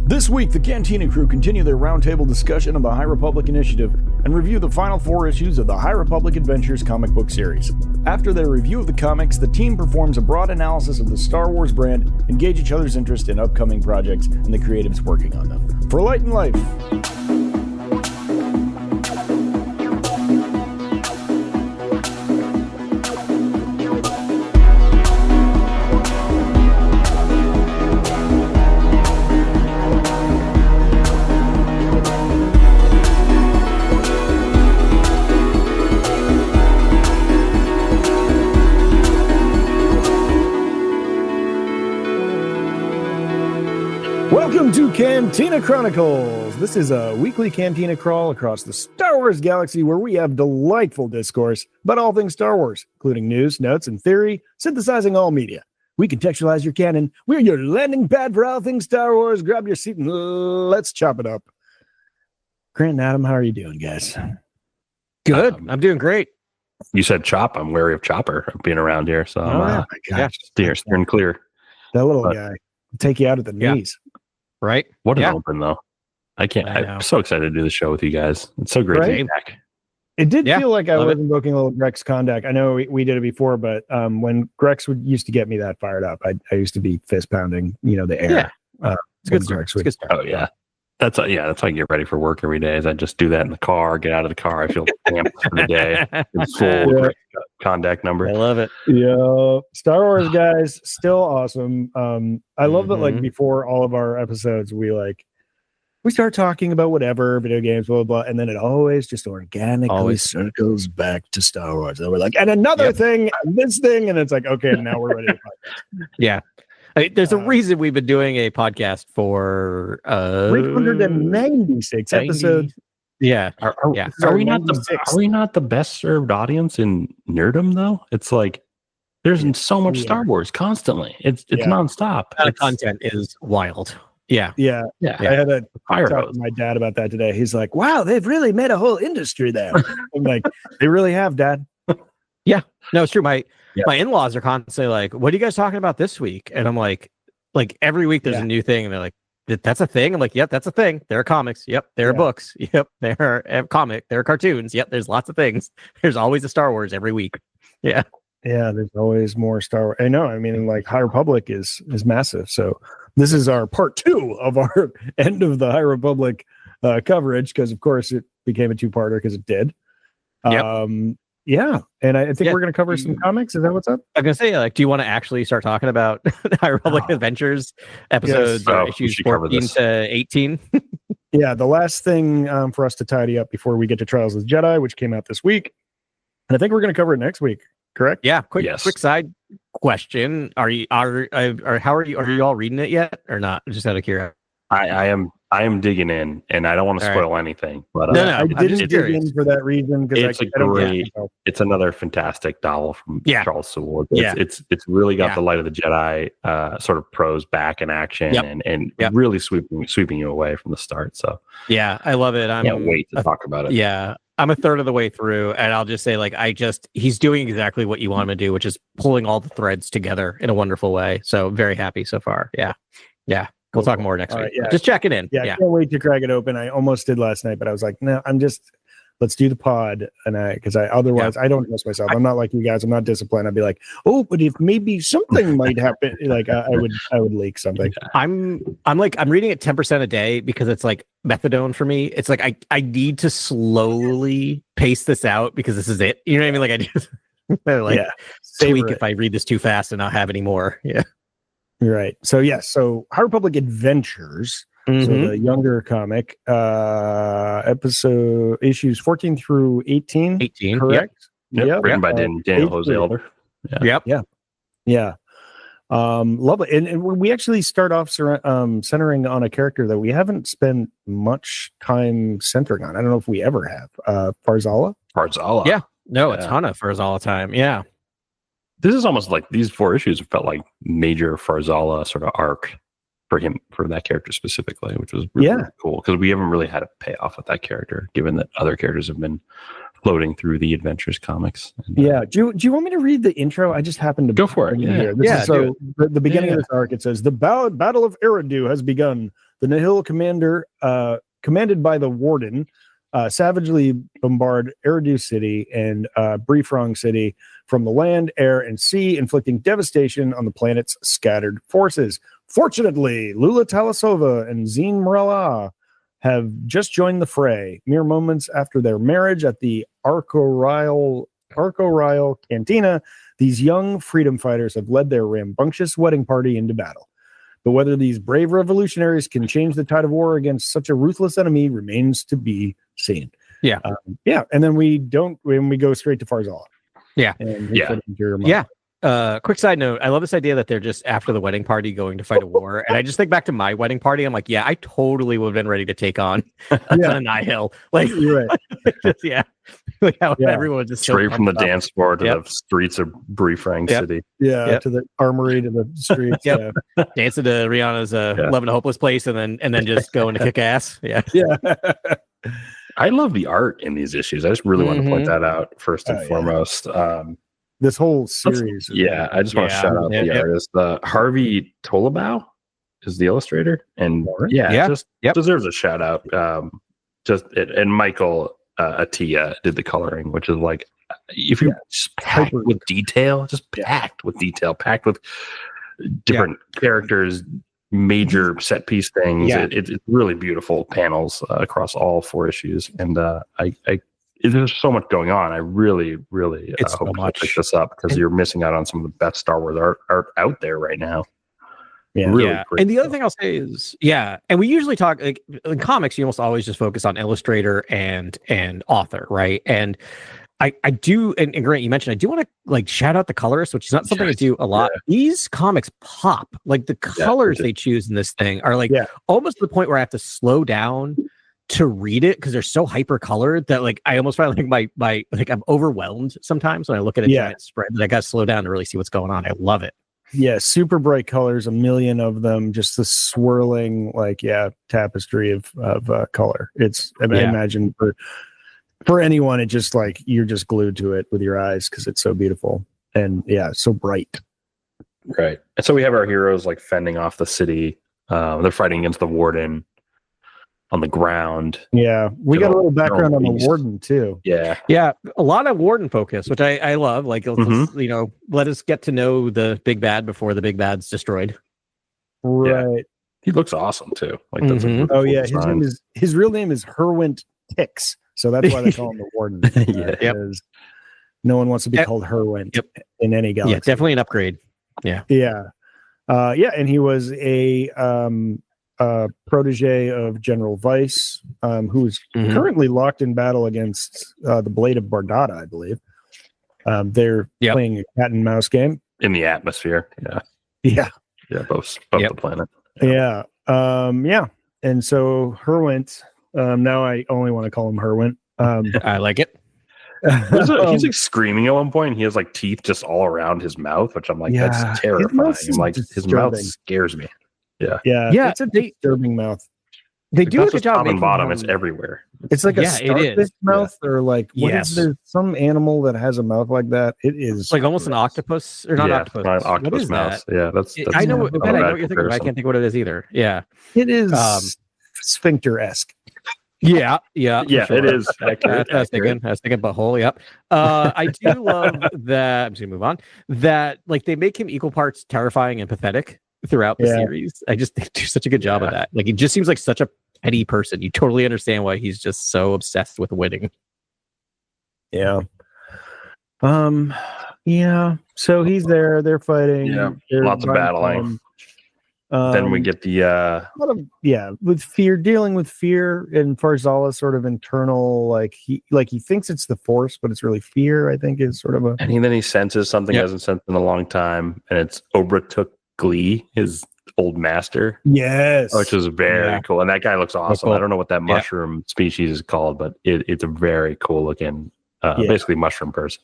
This week, the Cantina crew continue their roundtable discussion of the High Republic Initiative and review the final 4 issues of the High Republic Adventures comic book series. After their review of the comics, the team performs a broad analysis of the Star Wars brand and gauge each other's interest in upcoming projects and the creatives working on them. For Light and Life. Welcome to Cantina Chronicles. This is a weekly Cantina crawl across the Star Wars galaxy where we have delightful discourse about all things Star Wars, including news, notes, and theory, synthesizing all media. We contextualize your canon. We're your landing pad for all things Star Wars. Grab your seat and let's chop it up. Grant and Adam, how are you doing, guys? Good. I'm doing great. You said chop. I'm wary of Chopper being around here, so I'm steering clear. That little guy will take you out at the knees. Right? What an open, though. I'm so excited to do the show with you guys. It's so great to be back. It did feel like I was invoking a little Grex Kondak. I know we did it before, but when Grex used to get me that fired up, I used to be fist pounding, the air. Yeah. It's good start. Oh, yeah. That's how I get ready for work every day. Is I just do that in the car, get out of the car. I feel amped for the day. It's full contact number. I love it. Yeah, Star Wars guys, still awesome. I love that. Before all of our episodes, we start talking about whatever video games, blah blah, blah, and then it always just organically circles back to Star Wars. And we're like, and another thing, and this thing, and it's like, okay, now we're ready to podcast. Yeah. There's a reason we've been doing a podcast for 396 episodes. Yeah. Are we not the best served audience in nerdom though? It's like there's so much Star Wars constantly. It's nonstop. The content is wild. Yeah. I had a talk with my dad about that today. He's like, "Wow, they've really made a whole industry there." I'm like, "They really have, Dad." Yeah. No, it's true. My in-laws are constantly like, "What are you guys talking about this week?" And I'm like every week there's a new thing, and they're like, "That's a thing." I'm like, "Yep, that's a thing. There are comics. Yep, there are books. Yep, there are there are cartoons. Yep, there's lots of things. There's always a Star Wars every week." Yeah. Yeah, there's always more Star Wars. I know. I mean, High Republic is massive. So this is our part 2 of our end of the High Republic coverage, because of course it became a 2-parter because it did. Yep. Yeah, and I think we're going to cover some comics. Is that what's up? I'm going to say, do you want to actually start talking about High Republic Adventures episodes, issues 14 to 18? Yeah, the last thing for us to tidy up before we get to Trials of the Jedi, which came out this week, and I think we're going to cover it next week. Correct? Yeah. Quick side question: Are you all reading it yet or not? Just out of curiosity. I am digging in, and I don't want to spoil anything. But I didn't dig in for that reason because it's another fantastic novel from Charles Soule. It's really got the Light of the Jedi sort of prose back in action, and really sweeping you away from the start. So I love it. I can't wait to talk about it. Yeah. I'm a third of the way through, and I'll just say, he's doing exactly what you want him to do, which is pulling all the threads together in a wonderful way. So very happy so far. Yeah. We'll talk more next week. Right, just checking in. I can't wait to crack it open. I almost did last night, but I was like, no, let's do the pod. And otherwise I don't trust myself. I'm not like you guys. I'm not disciplined. I'd be like, oh, but if maybe something might happen, I would leak something. I'm reading it 10% a day because it's like methadone for me. It's like, I need to slowly pace this out because this is it. You know what I mean? Like I just tweak if I read this too fast and not have any more. Yeah. Right. So High Republic Adventures, so the younger comic, episode issues 14 through 18. 18, correct? Yep. Written by Daniel Jose Elder. Yeah. Lovely. And we actually start off centering on a character that we haven't spent much time centering on. I don't know if we ever have. Farzala. Yeah. No, a ton of Farzala time. Yeah. This is almost like these 4 issues felt like major Farzala sort of arc for him, for that character specifically, which was really cool because we haven't really had a payoff with that character, given that other characters have been floating through the Adventures comics. And, do you want me to read the intro? I just happened to go for it. Here. The beginning of this arc, it says the Battle of Eridu has begun. The Nihil commander, commanded by the Warden, savagely bombard Eridu City and Brifrong City from the land, air, and sea, inflicting devastation on the planet's scattered forces. Fortunately, Lula Talasova and Zine Morala have just joined the fray, mere moments after their marriage at the Arco Ryle Cantina. These young freedom fighters have led their rambunctious wedding party into battle. But whether these brave revolutionaries can change the tide of war against such a ruthless enemy remains to be seen. Yeah. And then we go straight to Farzala. Yeah. Quick side note. I love this idea that they're just after the wedding party going to fight a war. And I just think back to my wedding party. I'm like, yeah, I totally would have been ready to take on Nihil. Like, you're right. Just, like how everyone just straight from the dance floor to the streets of Brifrang City. To the armory, to the streets. Dancing to Rihanna's Love in a Hopeless Place and then just going to kick ass. Yeah. I love the art in these issues. I just really want to point that out first and foremost. This whole series. I just want to shout out the artist. Harvey Tolabau is the illustrator. And deserves a shout out. And Michael Atiyah did the coloring, which is like, if you're just packed with detail, packed with different characters, major set piece things. It's really beautiful panels across all 4 issues. And there's so much going on. I really, really hope to pick this up because you're missing out on some of the best Star Wars art out there right now. Really great. And the other thing I'll say is, and we usually talk, like in comics, you almost always just focus on illustrator and author, right? And I do, and Grant, you mentioned, I do want to like shout out the colorist, which is not something I do a lot. These comics pop. Like the colors they choose in this thing are like almost to the point where I have to slow down to read it because they're so hyper colored that like I almost find like my like I'm overwhelmed sometimes when I look at a giant spread that I got to slow down to really see what's going on. I love it. Yeah, super bright colors, a million of them, just the swirling tapestry of color. It's I imagine for anyone, it just like you're just glued to it with your eyes because it's so beautiful and so bright. Right. And so we have our heroes like fending off the city. They're fighting against the Warden on the ground. Yeah, we got a little background on the Warden too. Yeah, a lot of Warden focus, which I love. Like, let us get to know the big bad before the big bad's destroyed. Right. Yeah. He looks awesome too. Like that's his real name is Herwint Tix, so that's why they call him the Warden. Because no one wants to be called Herwint in any galaxy. Yeah, definitely an upgrade. Yeah. And he was a protege of General Weiss, who is currently locked in battle against the Blade of Bardata, I believe. They're playing a cat and mouse game in the atmosphere. Both the planet. And so Herwint. Now I only want to call him Herwint. I like it. He's like screaming at one point. He has like teeth just all around his mouth, which I'm like, that's terrifying. His mouth scares me. It's a disturbing mouth. They do a good job. Top and bottom, it's everywhere. It's like a starfish mouth, or like is there some animal that has a mouth like that? It is like almost an octopus, or not octopus. Not an octopus mouth. Yeah, that's I know what you're thinking, but I can't think what it is either. Yeah, it is sphincter-esque. Yeah, sure. It is. Accurate, I was thinking butthole. Yep. I do love that. I'm just gonna move on. That like they make him equal parts terrifying and pathetic throughout the series. I just think they do such a good job of that. Like he just seems like such a petty person. You totally understand why he's just so obsessed with winning. Yeah. So he's there. They're fighting. Yeah. Lots of battling. Then we get the with fear, dealing with fear, and Farzala sort of internal, like he thinks it's the Force, but it's really fear. I think is sort of a. And then he senses something he hasn't sensed in a long time, and it's Obratuk Glee, his old master. Yes, which is very cool, and that guy looks awesome. Cool. I don't know what that mushroom species is called, but it's a very cool looking, basically mushroom person.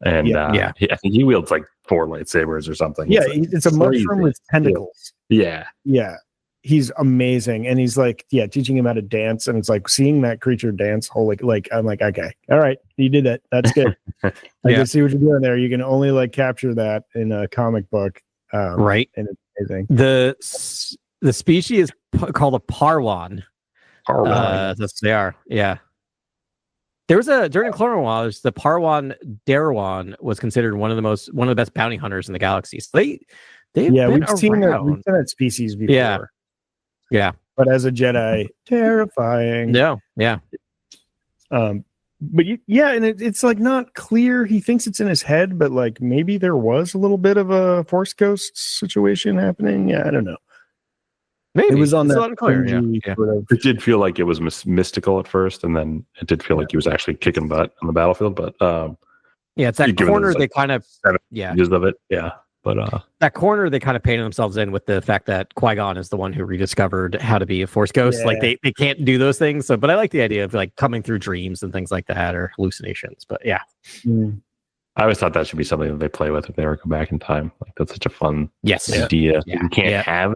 And I think he wields like 4 lightsabers or something. Yeah, it's a mushroom with tentacles. Yeah. He's amazing, and he's like, teaching him how to dance, and it's like seeing that creature dance. Like I'm like, okay, all right, you did that. That's good. I can see what you're doing there. You can only like capture that in a comic book, right? And it's amazing. The species is called a Parwan. They are. Yeah. There was during Clone Wars, the Parwan Darwan was considered one of the best bounty hunters in the galaxy. So they've we've seen that species before. Yeah. But as a Jedi, terrifying. Yeah. But and it's like not clear. He thinks it's in his head, but like maybe there was a little bit of a Force Ghost situation happening. Yeah, I don't know. Maybe it was on it's that unclear. Yeah. Sort of, it did feel like it was mystical at first, and then it did feel like he was actually kicking butt on the battlefield. But it's that corner they kind of used of it. Yeah. But that corner they kind of painted themselves in with the fact that Qui-Gon is the one who rediscovered how to be a Force Ghost. Yeah. Like they can't do those things. So, but I like the idea of like coming through dreams and things like that or hallucinations. But yeah, I always thought that should be something that they play with if they ever come back in time. Like that's such a fun idea. Yeah. You can't have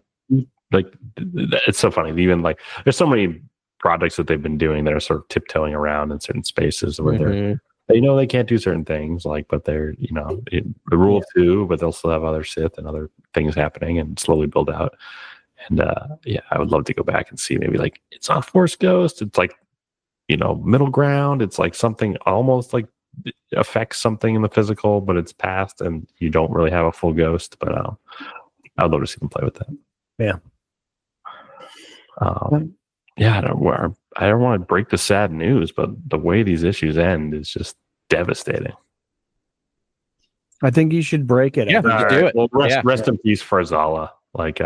like it's so funny. Even like there's so many projects that they've been doing that are sort of tiptoeing around in certain spaces where they're. They know they can't do certain things, like, but they're, the rule of two, but they'll still have other Sith and other things happening and slowly build out. And I would love to go back and see maybe like it's not Force Ghost. It's like, middle ground. It's like something almost like affects something in the physical, but it's past and you don't really have a full ghost. But I'd love to see them play with that. Yeah. I don't want to break the sad news, but the way these issues end is just devastating. I think you should break it. Yeah, do it. Well, rest in peace, Farzala. Like,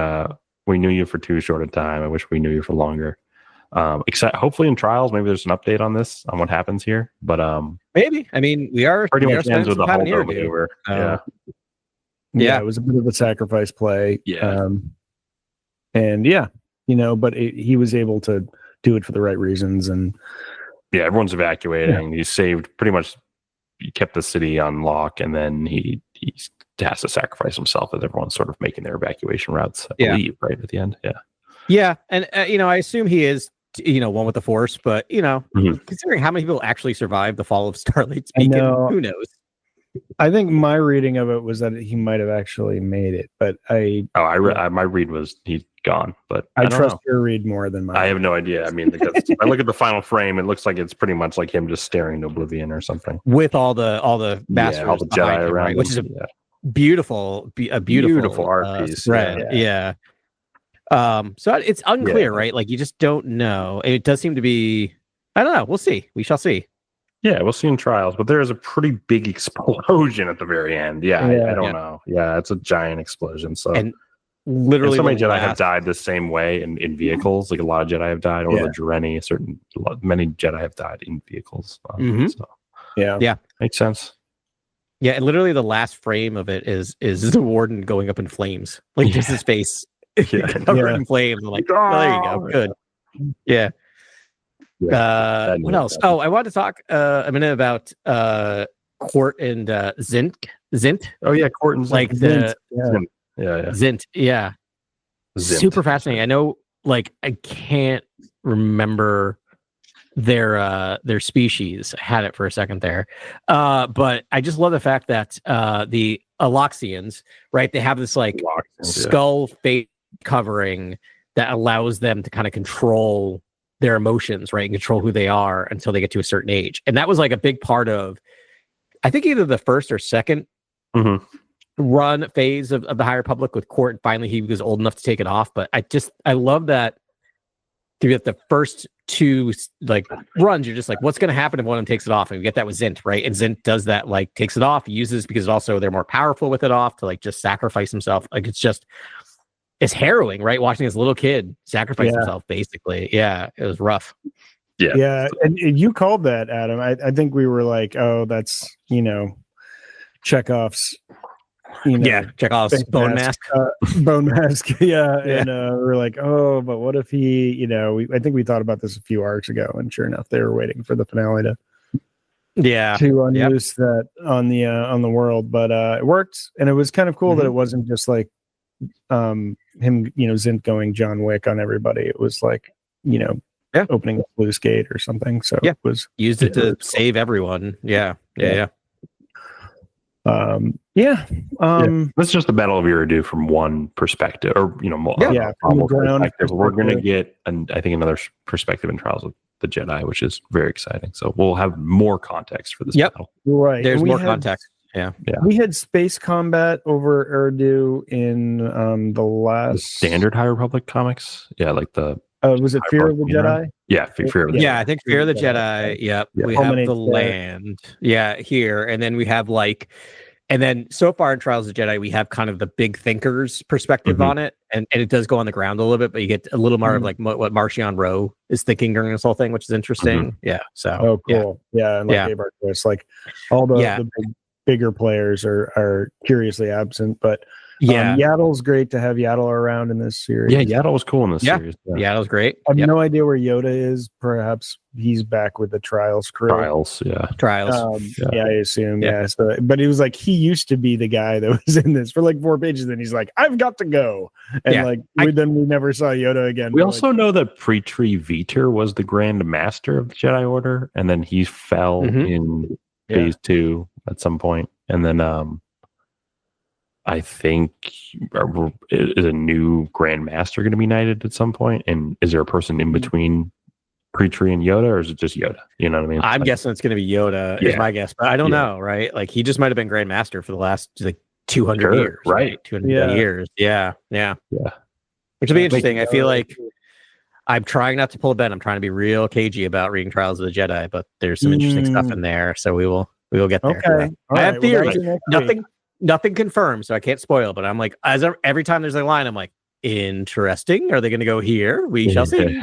we knew you for too short a time. I wish we knew you for longer. Except hopefully in trials, maybe there's an update on this, on what happens here. But maybe. I mean, we are pretty much ends with the whole maneuver. It was a bit of a sacrifice play. Yeah. But he was able to do it for the right reasons. And everyone's evacuating. He saved pretty much. He kept the city on lock, and then he has to sacrifice himself as everyone's sort of making their evacuation routes. I believe, right at the end. Yeah, and I assume he is one with the Force, but considering how many people actually survived the fall of Starlight's Beacon, who knows? I think my reading of it was that he might have actually made it, but my read was he's gone, but I trust your read more than mine. I have no idea. I mean, because I look at the final frame, it looks like it's pretty much like him just staring into oblivion or something, with all the masters, all the Jedi around, right? Which is a beautiful art piece. Thread. Yeah. So it's unclear, right? Like you just don't know. It does seem to be. I don't know. We'll see. We shall see. Yeah, we'll see in trials, but there is a pretty big explosion at the very end. I don't know. Yeah, it's a giant explosion. So and literally, so many Jedi have died the same way in vehicles. Like a lot of Jedi have died, or the Jurenni. Many Jedi have died in vehicles. Makes sense. Yeah, and literally the last frame of it is the warden going up in flames, like just his face covered in flames. I'm like, there you go, good. Yeah. What else? Oh, I want to talk a minute about Court and Zint. Oh yeah, Court and Zint. Like the Zint. Yeah. Super fascinating. I know, like I can't remember their species. I had it for a second there, but I just love the fact that the Aloxians, right? They have this like skull face covering that allows them to kind of control their emotions, right, and control who they are until they get to a certain age. And that was like a big part of, I think, either the first or second run phase of the High Republic with Court. And finally, he was old enough to take it off. But I love that through the first two like runs, you're just like, what's going to happen if one of them takes it off? And we get that with Zint, right? And Zint does that, like takes it off, uses because also they're more powerful with it off to like just sacrifice himself. Like it's harrowing, right? Watching this little kid sacrifice himself, basically. Yeah, it was rough. Yeah. And you called that, Adam. I think we were like, oh, that's, Chekhov's, Chekhov's bone mask. Bone mask. And we're like, oh, but what if he, I think we thought about this a few arcs ago, and sure enough, they were waiting for the finale to unleash that on the world. But it worked, and it was kind of cool that it wasn't just like him, Zint going John Wick on everybody. It was like, opening a sluice gate or something. So it was used it to save everyone. Yeah. That's just the Battle of Eriadu from one perspective, or from the ground perspective. We're going to get, I think, another perspective in Trials of the Jedi, which is very exciting. So we'll have more context for this battle. Right, there's more context. Yeah, we had space combat over Eriadu in the last standard High Republic comics. Yeah, like the was it Fear of the Jedi? Yeah, Fear of the Jedi. Yeah, I think Fear of the Jedi. Yep, we have the land. Yeah, here, and then we have and then so far in Trials of the Jedi, we have kind of the big thinkers perspective on it, and it does go on the ground a little bit, but you get a little more of like what Marcion Rowe is thinking during this whole thing, which is interesting. Yeah. So cool. Yeah, and Abe Arquist, like all the bigger players are curiously absent, but Yaddle's great to have Yaddle around in this series. Yeah, Yaddle was cool in this series. Yeah, Yaddle's great. I have no idea where Yoda is. Perhaps he's back with the Trials crew. Trials. I assume. Yeah. So, but it was like he used to be the guy that was in this for like 4 pages, and he's like, "I've got to go," and then we never saw Yoda again. We also know that Pre-Tree Veter was the Grand Master of the Jedi Order, and then he fell in Phase 2 at some point, and then I think is a new Grand Master going to be knighted at some point? And is there a person in between Pre-Tree and Yoda, or is it just Yoda? You know what I mean? I'm guessing it's going to be Yoda, is my guess, but I don't know, right? Like he just might have been Grand Master for the last 200 years, right? 200 years, yeah. Which will be interesting. I feel like I'm trying not to pull a Ben. I'm trying to be real cagey about reading Trials of the Jedi, but there's some interesting stuff in there, so we will get there. Okay, I have theories. Nothing confirmed, so I can't spoil. But I'm like, every time there's a line, I'm like, interesting. Are they going to go here? We shall see.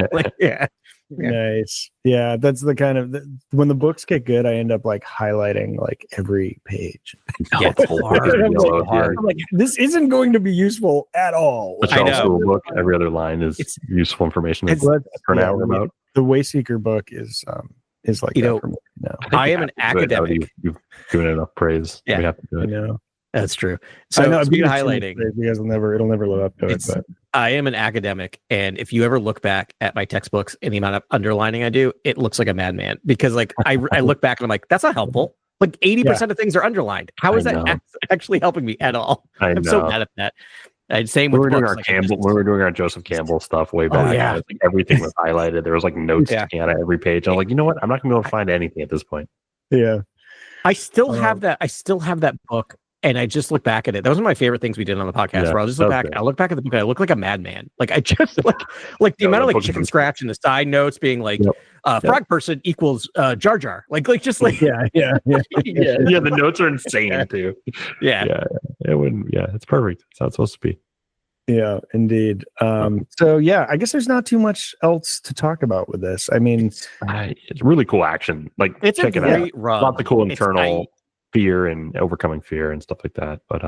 Nice. Yeah, that's the kind of when the books get good, I end up like highlighting like every page. Yeah, it's hard. I'm like, this isn't going to be useful at all. The Charles Soule book, every other line is useful information. For an hour about the Wayseeker book is like that for me now. I am an academic. You've given it enough praise. Yeah, we have to do it. I know. That's true. So I know, speaking of highlighting, because it'll never live up to it. But I am an academic, and if you ever look back at my textbooks and the amount of underlining I do, it looks like a madman. Because like I look back and I'm like, that's not helpful. Like 80% of things are underlined. How is that actually helping me at all? I'm so mad at that. Same with doing our Campbell. We were doing our Joseph Campbell stuff way back. Everything was highlighted. There was like notes sticking out of every page. I'm like, you know what? I'm not gonna be able to find anything at this point. Yeah, I still have that. I still have that book. And I just look back at it. That was one of my favorite things we did on the podcast. Where I'll just look back. I look back at the book. And I look like a madman. Like I just like the amount of like chicken scratch and the side notes being like, frog person equals Jar Jar. Like just like The notes are insane too. It wouldn't. Yeah, it's perfect. It's how it's supposed to be. Yeah, indeed. So I guess there's not too much else to talk about with this. I mean, it's really cool action. Like it's check a great run. Lots of cool internal fear and overcoming fear and stuff like that. But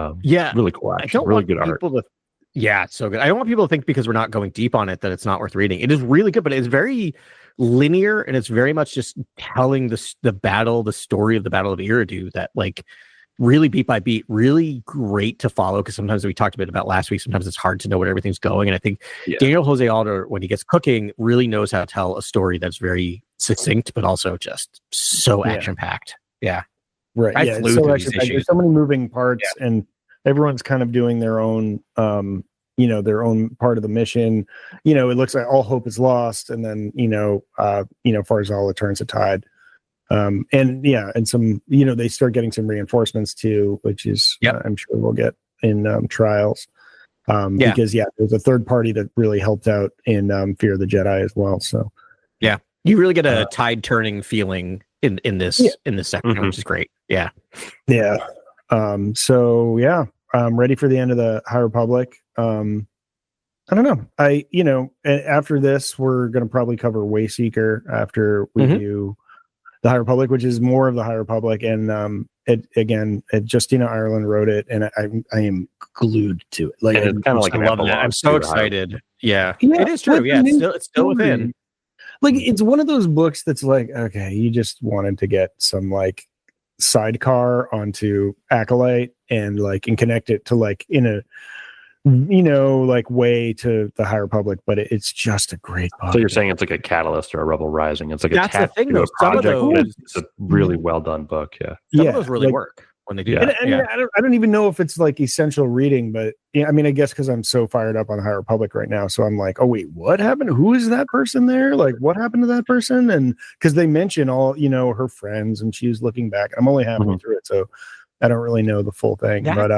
really cool action. Really good art. It's so good. I don't want people to think because we're not going deep on it that it's not worth reading. It is really good, but it's very linear and it's very much just telling the story of the Battle of Eriadu that like really beat by beat, really great to follow because sometimes we talked a bit about last week. Sometimes it's hard to know where everything's going. And I think Daniel Jose Alder, when he gets cooking, really knows how to tell a story that's very succinct, but also just so action packed. Yeah. Right. There's so many moving parts and everyone's kind of doing their own, their own part of the mission. It looks like all hope is lost. And then, Farzala turns the tide. And some, they start getting some reinforcements too, which is, I'm sure we'll get in Trials. Because there's a third party that really helped out in Fear of the Jedi as well. So, you really get a tide turning feeling in this section, which is great. Yeah. I'm ready for the end of the High Republic. I don't know. After this, we're going to probably cover Wayseeker after we do the High Republic, which is more of the High Republic. And Justina Ireland wrote it, and I am glued to it. Like it's kind of like I love that. I'm so excited. Yeah, it is true. Yeah, it's still within. Like it's one of those books that's like, okay, you just wanted to get some like sidecar onto Acolyte and connect it to like in a way to the High Republic, but it's just a great book. So you're saying it's like a catalyst or a Rebel Rising? It's like that's the thing, though. Project. It's a really well done book. Some of those really work. when they do And, that. I mean, I don't even know if it's like essential reading, but yeah, I mean, I guess because I'm so fired up on High Republic right now, so I'm like, oh wait, what happened? Who is that person there? Like, what happened to that person? And because they mention all, her friends, and she was looking back. I'm only halfway through it, so I don't really know the full thing. But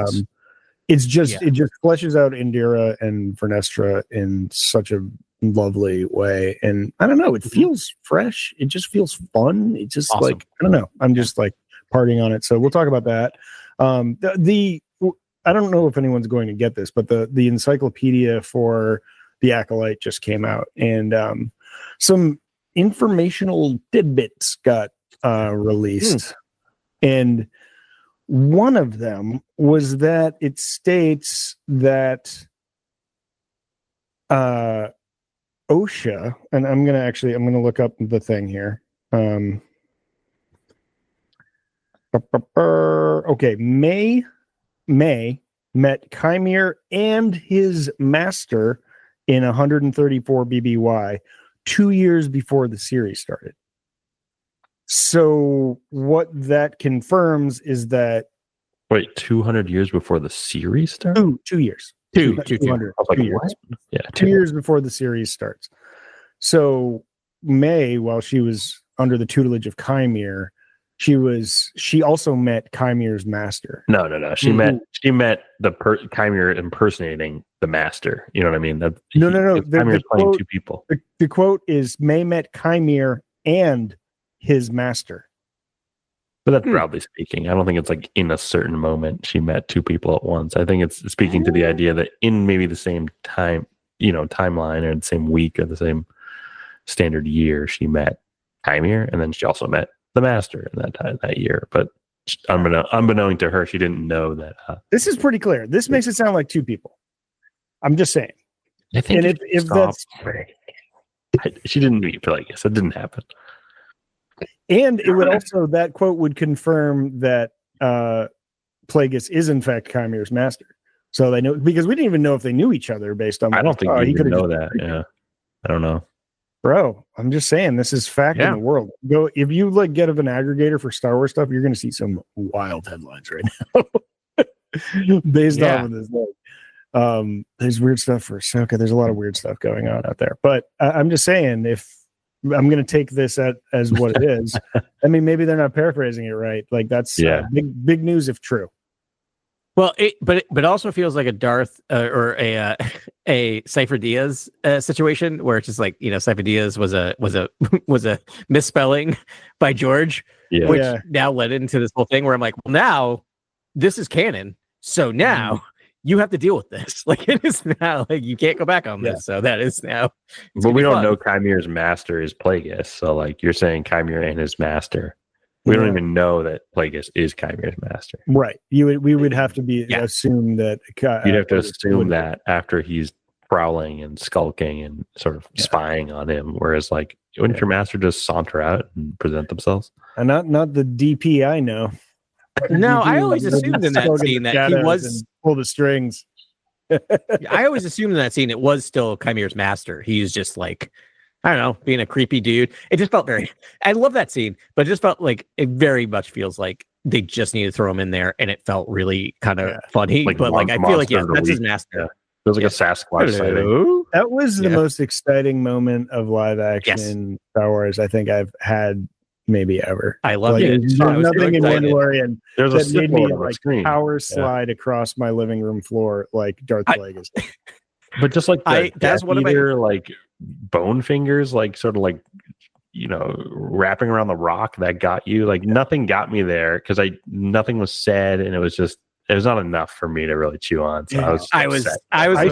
it's just it just fleshes out Indira and Vernestra in such a lovely way, and I don't know, it feels fresh. It just feels fun. It just awesome. like I don't know. I'm just like partying on it. So we'll talk about that. I don't know if anyone's going to get this, but the encyclopedia for the Acolyte just came out, and some informational tidbits got released. And one of them was that it states that OSHA, and I'm gonna look up the thing here. Okay, May met Chimere and his master in 134 BBY 2 years before the series started. So what that confirms is that 200 years before the series started? 2 years. 200. I was like, 2 years. what? Yeah, 2 years before the series starts. So May, while she was under the tutelage of Chimere, she also met Chimere's master. No. She met the Chimere impersonating the master. You know what I mean? No. Chimere's playing two people. The quote is May met Chimere and his master. But that's broadly speaking. I don't think it's like in a certain moment she met two people at once. I think it's speaking to the idea that in maybe the same time, timeline, or the same week or the same standard year, she met Chimere, and then she also met the master in that year. But unbeknown to her, she didn't know that. This is pretty clear. This makes it sound like two people. I'm just saying. I think if that's she didn't meet Plagueis. It didn't happen. And it would also, that quote would confirm that Plagueis is in fact Chimere's master. So they know, because we didn't even know if they knew each other based on. I don't think you know that. Yeah, I don't know. Bro, I'm just saying, this is fact in the world. Go, if you get an aggregator for Star Wars stuff, you're going to see some wild headlines right now based off of this. There's weird stuff for Ahsoka. There's a lot of weird stuff going on out there. But I'm just saying, if I'm going to take this as what it is, I mean, maybe they're not paraphrasing it right. Like that's big news if true. Well, but also feels like a Darth or a Cypher Diaz situation where it's just like, Cypher Diaz was a misspelling by George, which now led into this whole thing where I'm like, well, now this is canon, so now you have to deal with this. Like, it is now, like, you can't go back on this. So that is now. But we don't know Chimere's master is Plagueis. So like you're saying Chimere and his master. We don't even know that Plagueis is Chimere's master. Right. We would have to assume that. You'd have to assume that after he's prowling and skulking and sort of spying on him. Whereas, like, wouldn't your master just saunter out and present themselves? And not the DP I know. No, I always assumed in that scene that he was pull the strings. I always assumed in that scene it was still Chimere's master. He's just like, I don't know, being a creepy dude. It just felt I love that scene, but it just felt like it very much feels like they just need to throw him in there, and it felt really kind of funny. But like, I feel like, that's his master. Yeah. It was like a Sasquatch sighting. That was the most exciting moment of live action Star Wars I think I've had maybe ever. I love it. There's nothing in Mandalorian that made me like screen. Power slide across my living room floor like Darth Plagueis. But just like that's one of my like bone fingers, like sort of like, wrapping around the rock that got you. Like nothing got me there because nothing was said, and it was not enough for me to really chew on. So I was a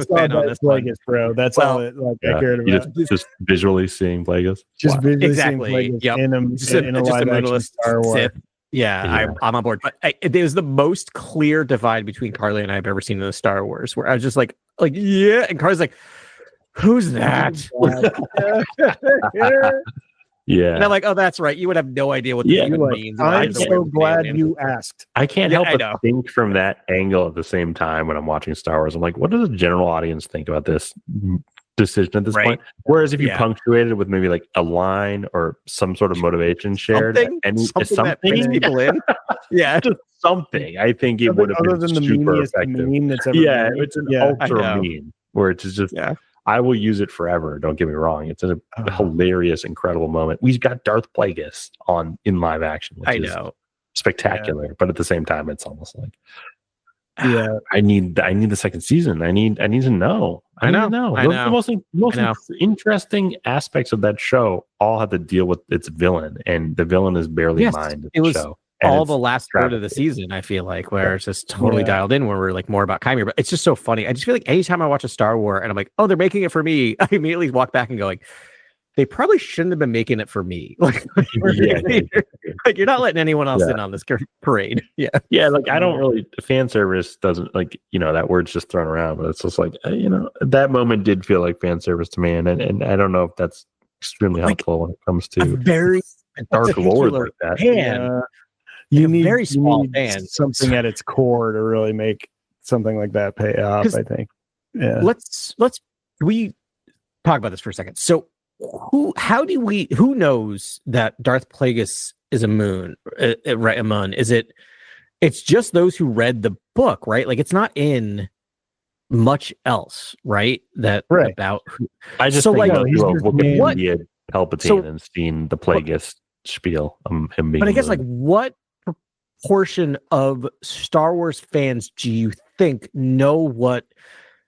fan on this Plagueis, bro. That's all I cared about. Just visually seeing Plagueis. Just visually seeing Plagueis in a live action Star Wars. Sith. I'm on board. But it was the most clear divide between Carly and I have ever seen in the Star Wars, where I was just like, yeah, and Carly's like, who's that? Yeah. And I'm like, oh, that's right. You would have no idea what this means. I'm so glad you asked. I can't help but think from that angle at the same time when I'm watching Star Wars. I'm like, what does the general audience think about this decision at this point. Whereas if you punctuated with maybe like a line or some sort of motivation shared, something that brings people in, just something. I think it would have been than the super meaniest effective. meme that's ever Yeah, made. it's an ultra meme where it's just. Yeah. I will use it forever. Don't get me wrong. It's a hilarious, incredible moment. We've got Darth Plagueis in live action, which is spectacular. But at the same time, it's almost like, I need the second season. I need to know. I know. The most interesting aspects of that show all have to deal with its villain, and the villain is barely mind. It was show. All the last third of the season, I feel like, where it's just totally dialed in, where we're like more about Chimera. But it's just so funny. I just feel like anytime I watch a Star Wars and I'm like, oh, they're making it for me, I immediately walk back and go like, they probably shouldn't have been making it for me. Like, like you're not letting anyone else in on this parade. Like I don't really, fan service doesn't like, that word's just thrown around, but it's just like, that moment did feel like fan service to me, and I don't know if that's extremely helpful when it comes to a very Dark Lord like that. You need very small fan, something at its core to really make something like that pay off. I think. Yeah. Let's we talk about this for a second. So who knows that Darth Plagueis is a moon? A moon? Is it? It's just those who read the book, right? Like it's not in much else, right? About. I just think Wikipedia Palpatine and seen the Plagueis spiel. Him being. But I guess like what portion of Star Wars fans do you think know what?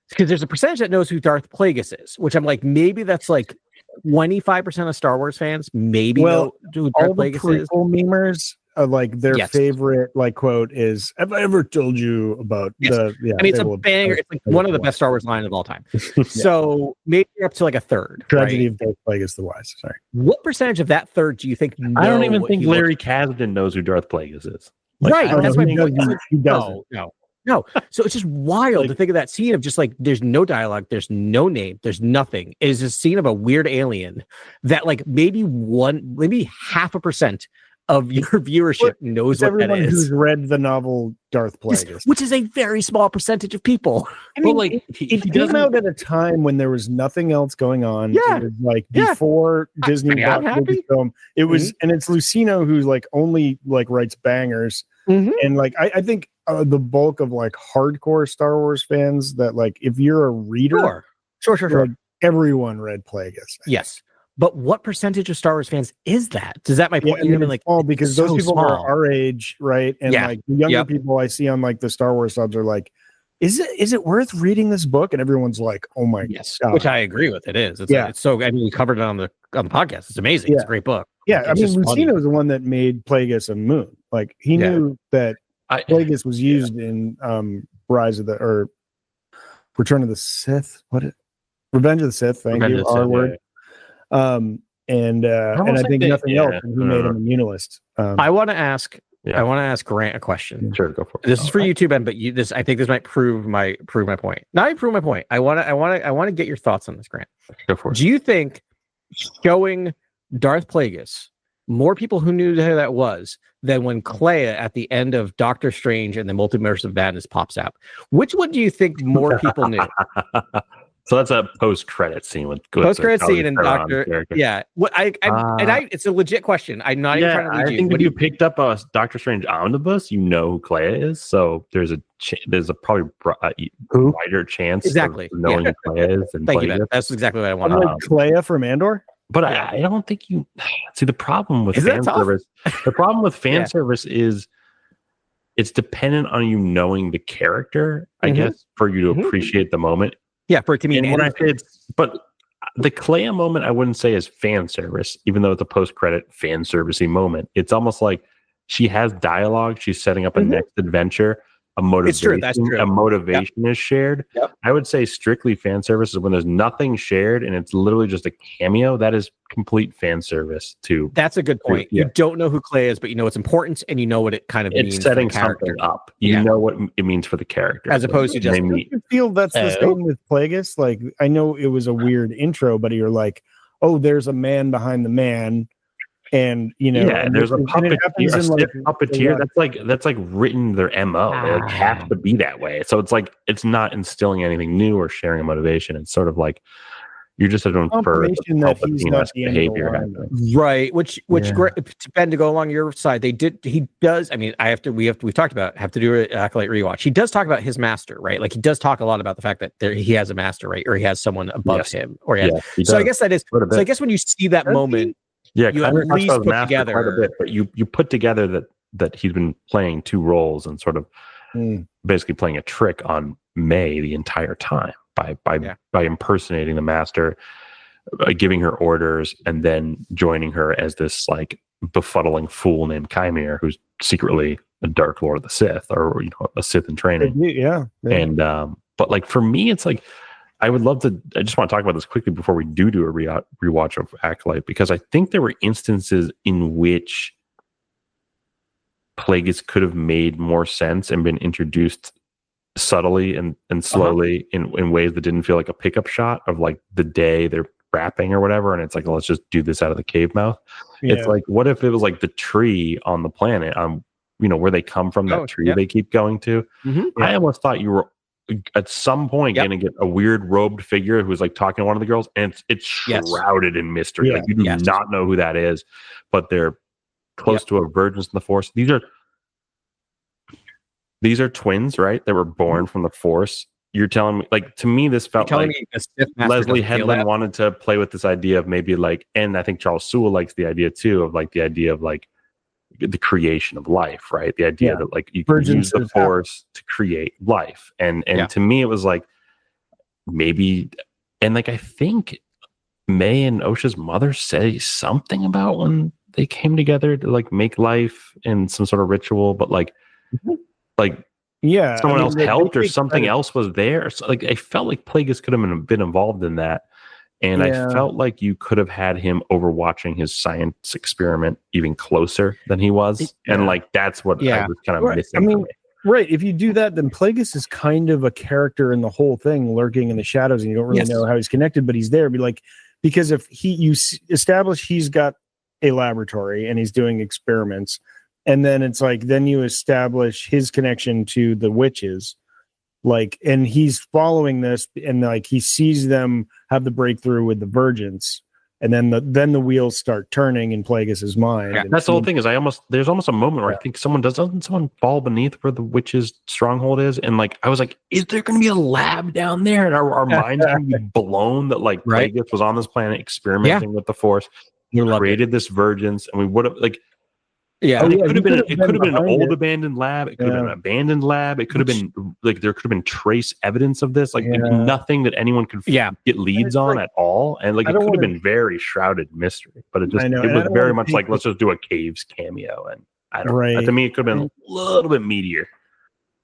Because there's a percentage that knows who Darth Plagueis is, which I'm like, maybe that's like 25% of Star Wars fans. Maybe know who Darth Plagueis is. Memers like their favorite quote is, "Have I ever told you about the?" Yeah, I mean, it's a banger. It's like one of the best Star Wars lines of all time. So maybe up to like a third. Tragedy of Darth Plagueis the Wise. Sorry. What percentage of that third do you think? I don't even think Larry Kasdan knows who Darth Plagueis is. That's my point. He doesn't. No. So it's just wild to think of that scene of just like there's no dialogue, there's no name, there's nothing. It is a scene of a weird alien that like maybe 0.5% of your viewership knows what that is. Everyone who's read the novel Darth Plagueis, which is a very small percentage of people. I mean, it came out at a time when there was nothing else going on. Yeah, it was like before Disney bought Lucasfilm. It was, and it's Lucino who's like only like writes bangers, and like I think the bulk of like hardcore Star Wars fans that like if you're a reader, sure, like, everyone read Plagueis. Yes. But what percentage of Star Wars fans is that? Is that my point? Yeah, like, because those people are our age, right? And like the younger people I see on like the Star Wars subs are like, is it worth reading this book? And everyone's like, oh my God. Which I agree with. It is. It's so. I mean, we covered it on the podcast. It's amazing. It's a great book. Yeah, I mean, Lucino is the one that made Plagueis a moon. Like he knew that Plagueis was used in Return of the Sith. Revenge of the Sith. Thank you. R word. And I think nothing else. Who made him a unionist? I want to ask Grant a question. Sure, go for it. This is for you too, Ben. But I think this might prove my point. Not even prove my point. I want to get your thoughts on this, Grant. Go for it. Do you think showing Darth Plagueis more people who knew who that was than when Clea at the end of Doctor Strange and the Multiverse of Madness pops out? Which one do you think more people knew? So that's a post-credit scene with post-credit scene and Doctor. Yeah, it's a legit question. I'm not even trying to lead you. I think if you picked up a Doctor Strange omnibus, you know who Clea is. So there's a probably wider chance of knowing who Clea is. And thank you, Ben. That's exactly what I wanted. Clea from Andor. But I don't think you see the problem with fan service. The problem with fan service is it's dependent on you knowing the character, I guess, for you to appreciate the moment. Yeah, for it to mean anything. But the Clea moment, I wouldn't say is fan service, even though it's a post-credit fan servicey moment. It's almost like she has dialogue. She's setting up a next adventure. A motivation. It's true. That's true. A motivation is shared. Yep. I would say strictly fan service is when there's nothing shared and it's literally just a cameo. That is complete fan service too. That's a good point. You don't know who Clea is, but you know it's important and you know what it kind of means. It's setting something up. You know what it means for the character. As opposed to just... I feel that's the same with Plagueis. Like, I know it was a weird intro, but you're like, oh, there's a man behind the man. And there's a puppeteer. That's like written their MO. They like have to be that way. So it's like it's not instilling anything new or sharing a motivation. It's sort of like You're just to infer that he's not the end of the line, right? Which Ben, to go along your side, he does. I mean, we've talked about have to do an Acolyte rewatch. He does talk about his master, right? Like he does talk a lot about the fact that he has a master, right, or he has someone above him, or he so I guess that is. So I guess when you see that moment, you at least put together quite a bit, but you put together that he's been playing two roles and sort of basically playing a trick on May the entire time. By impersonating the master, giving her orders, and then joining her as this like befuddling fool named Chimere, who's secretly a Dark Lord of the Sith, or a Sith in training. Yeah. And but like for me, it's like I just want to talk about this quickly before we do a rewatch of Acolyte, because I think there were instances in which Plagueis could have made more sense and been introduced subtly and slowly in ways that didn't feel like a pickup shot of like the day they're rapping or whatever, and it's like, let's just do this out of the cave mouth. It's like, what if it was like the tree on the planet, where they come from, that tree they keep going to. I almost thought you were at some point going to get a weird robed figure who's like talking to one of the girls, and it's shrouded in mystery. Like you do not know who that is, but they're close to a virgins in the Force. These are twins, right? That were born from the Force. You're telling me, like, to me, this felt like Leslie Headland wanted to play with this idea of maybe like, and I think Charles Sewell likes the idea too, of like the idea of like the creation of life, right? The idea that like you can use the Force to create life. And to me, it was like maybe, and like I think May and Osha's mother say something about when they came together to like make life in some sort of ritual, but like someone else helped or something else was there. So like I felt like Plagueis could have been involved in that, and I felt like you could have had him overwatching his science experiment even closer than he was, and like that's what I was kind of missing. I mean, right? If you do that, then Plagueis is kind of a character in the whole thing, lurking in the shadows, and you don't really know how he's connected, but he's there. Be like, because if you establish he's got a laboratory and he's doing experiments. And then it's like, then you establish his connection to the witches, like, and he's following this, and like he sees them have the breakthrough with the virgins, and then the wheels start turning in Plagueis's mind. Yeah, that's the whole thing. Is there's almost a moment where I think doesn't someone fall beneath where the witch's stronghold is, and like I was like, is there going to be a lab down there, and our minds going to be blown that like Plagueis was on this planet experimenting with the Force, created this virgins, and we would have like. Yeah, it could have been an old abandoned lab. It could have been an abandoned lab. It could have been like there could have been trace evidence of this. Like nothing that anyone could get leads on at all. And like it could have been very shrouded mystery. But it was very much like, let's just do a Caves cameo. And I don't know. To me, it could have been a little bit meatier.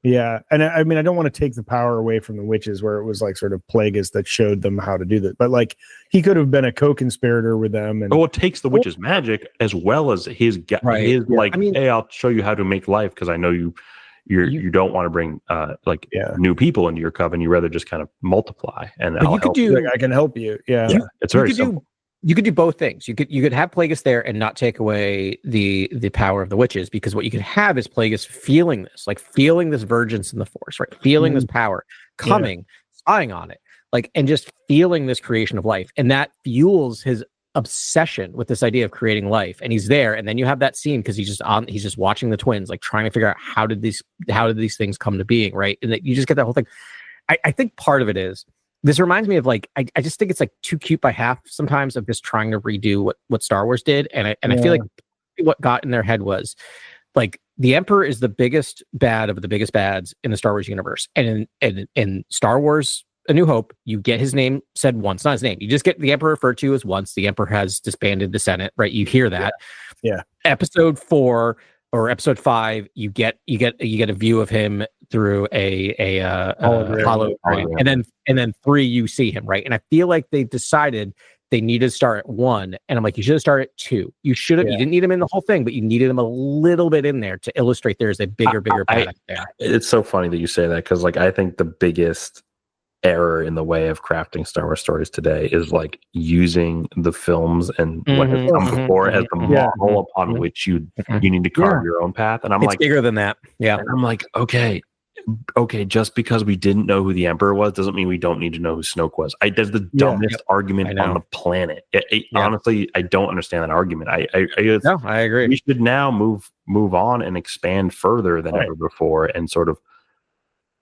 Yeah, and I mean, I don't want to take the power away from the witches, where it was like sort of Plagueis that showed them how to do this, but like he could have been a co-conspirator with them. And it takes the witch's magic as well as his like, hey, I'll show you how to make life because I know you don't want to bring new people into your coven. You rather just kind of multiply, and I can help you. Yeah, it's very simple. You could do both things. You could have Plagueis there and not take away the power of the witches, because what you could have is Plagueis feeling this virgins in the Force, right? Feeling this power coming, spying on it, like, and just feeling this creation of life, and that fuels his obsession with this idea of creating life. And he's there, and then you have that scene because he's just watching the twins, like trying to figure out how did these things come to being, right? And that you just get that whole thing. I think part of it is. This reminds me of like I just think it's like too cute by half sometimes of just trying to redo what Star Wars did, and I feel like what got in their head was like the Emperor is the biggest bad of the biggest bads in the Star Wars universe, and in Star Wars A New Hope, you get his name said once, not his name. You just get the Emperor referred to as once. The Emperor has disbanded the Senate, right? You hear that. Yeah. Episode 4 or Episode 5, you get a view of him through a hologram, and then 3, you see him, right? And I feel like they decided they needed to start at 1, and I'm like, you should have started at 2. You should have. You didn't need him in the whole thing, but you needed him a little bit in there to illustrate there's a bigger bad there. It's so funny that you say that, because like I think the biggest error in the way of crafting Star Wars stories today is like using the films and what has come before as the model upon which you need to carve your own path. And I'm it's bigger than that. Yeah. And I'm like, okay, okay, just because we didn't know who the Emperor was doesn't mean we don't need to know who Snoke was. That's the dumbest argument on the planet. Honestly, I don't understand that argument. I agree. We should now move on and expand further than ever before, and sort of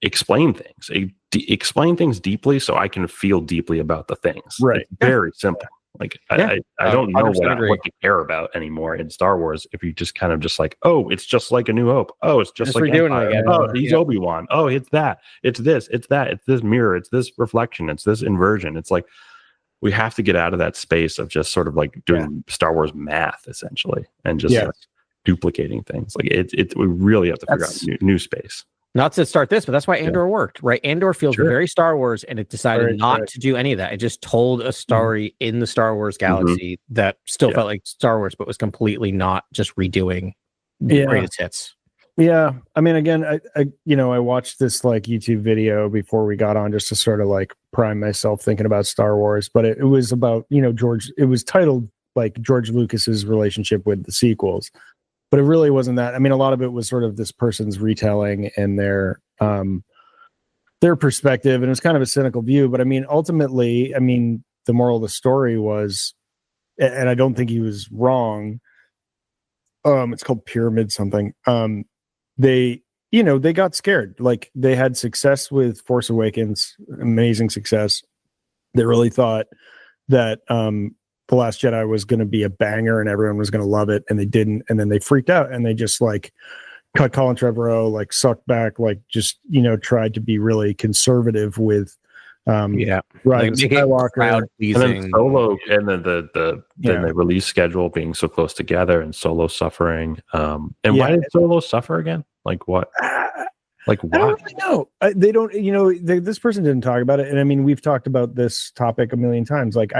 explain things. Explain things deeply, so I can feel deeply about the things. Right. It's very simple. Like I don't know what to care about anymore in Star Wars if you just kind of just like, oh, it's just like A New Hope. Oh, it's just like Empire. Oh, he's Obi-Wan. Oh, it's that. It's this. It's that. It's this mirror. It's this reflection. It's this inversion. It's like we have to get out of that space of just sort of like doing Star Wars math essentially, and just like duplicating things. Like we really have to figure out new space. Not to start this, but that's why Andor worked, right? Andor feels very Star Wars, and it decided not to do any of that. It just told a story in the Star Wars galaxy that still felt like Star Wars, but was completely not just redoing greatest hits. Yeah. I mean, again, I watched this like YouTube video before we got on just to sort of like prime myself thinking about Star Wars, but it was about, it was titled like George Lucas's relationship with the sequels. But it really wasn't that. I mean, a lot of it was sort of this person's retelling and their perspective, and it was kind of a cynical view. But I mean, ultimately, the moral of the story was, and I don't think he was wrong. It's called Pyramid something. They got scared. Like they had success with Force Awakens, amazing success. They really thought that The Last Jedi was going to be a banger and everyone was going to love it, and they didn't. And then they freaked out and they just like cut Colin Trevorrow, like sucked back, like just, tried to be really conservative with Rise of Skywalker. And then Solo, and then the release schedule being so close together, and Solo suffering. And why did Solo suffer again? Like what? Like why? I don't really know. They don't, this person didn't talk about it. And I mean, we've talked about this topic a million times. Like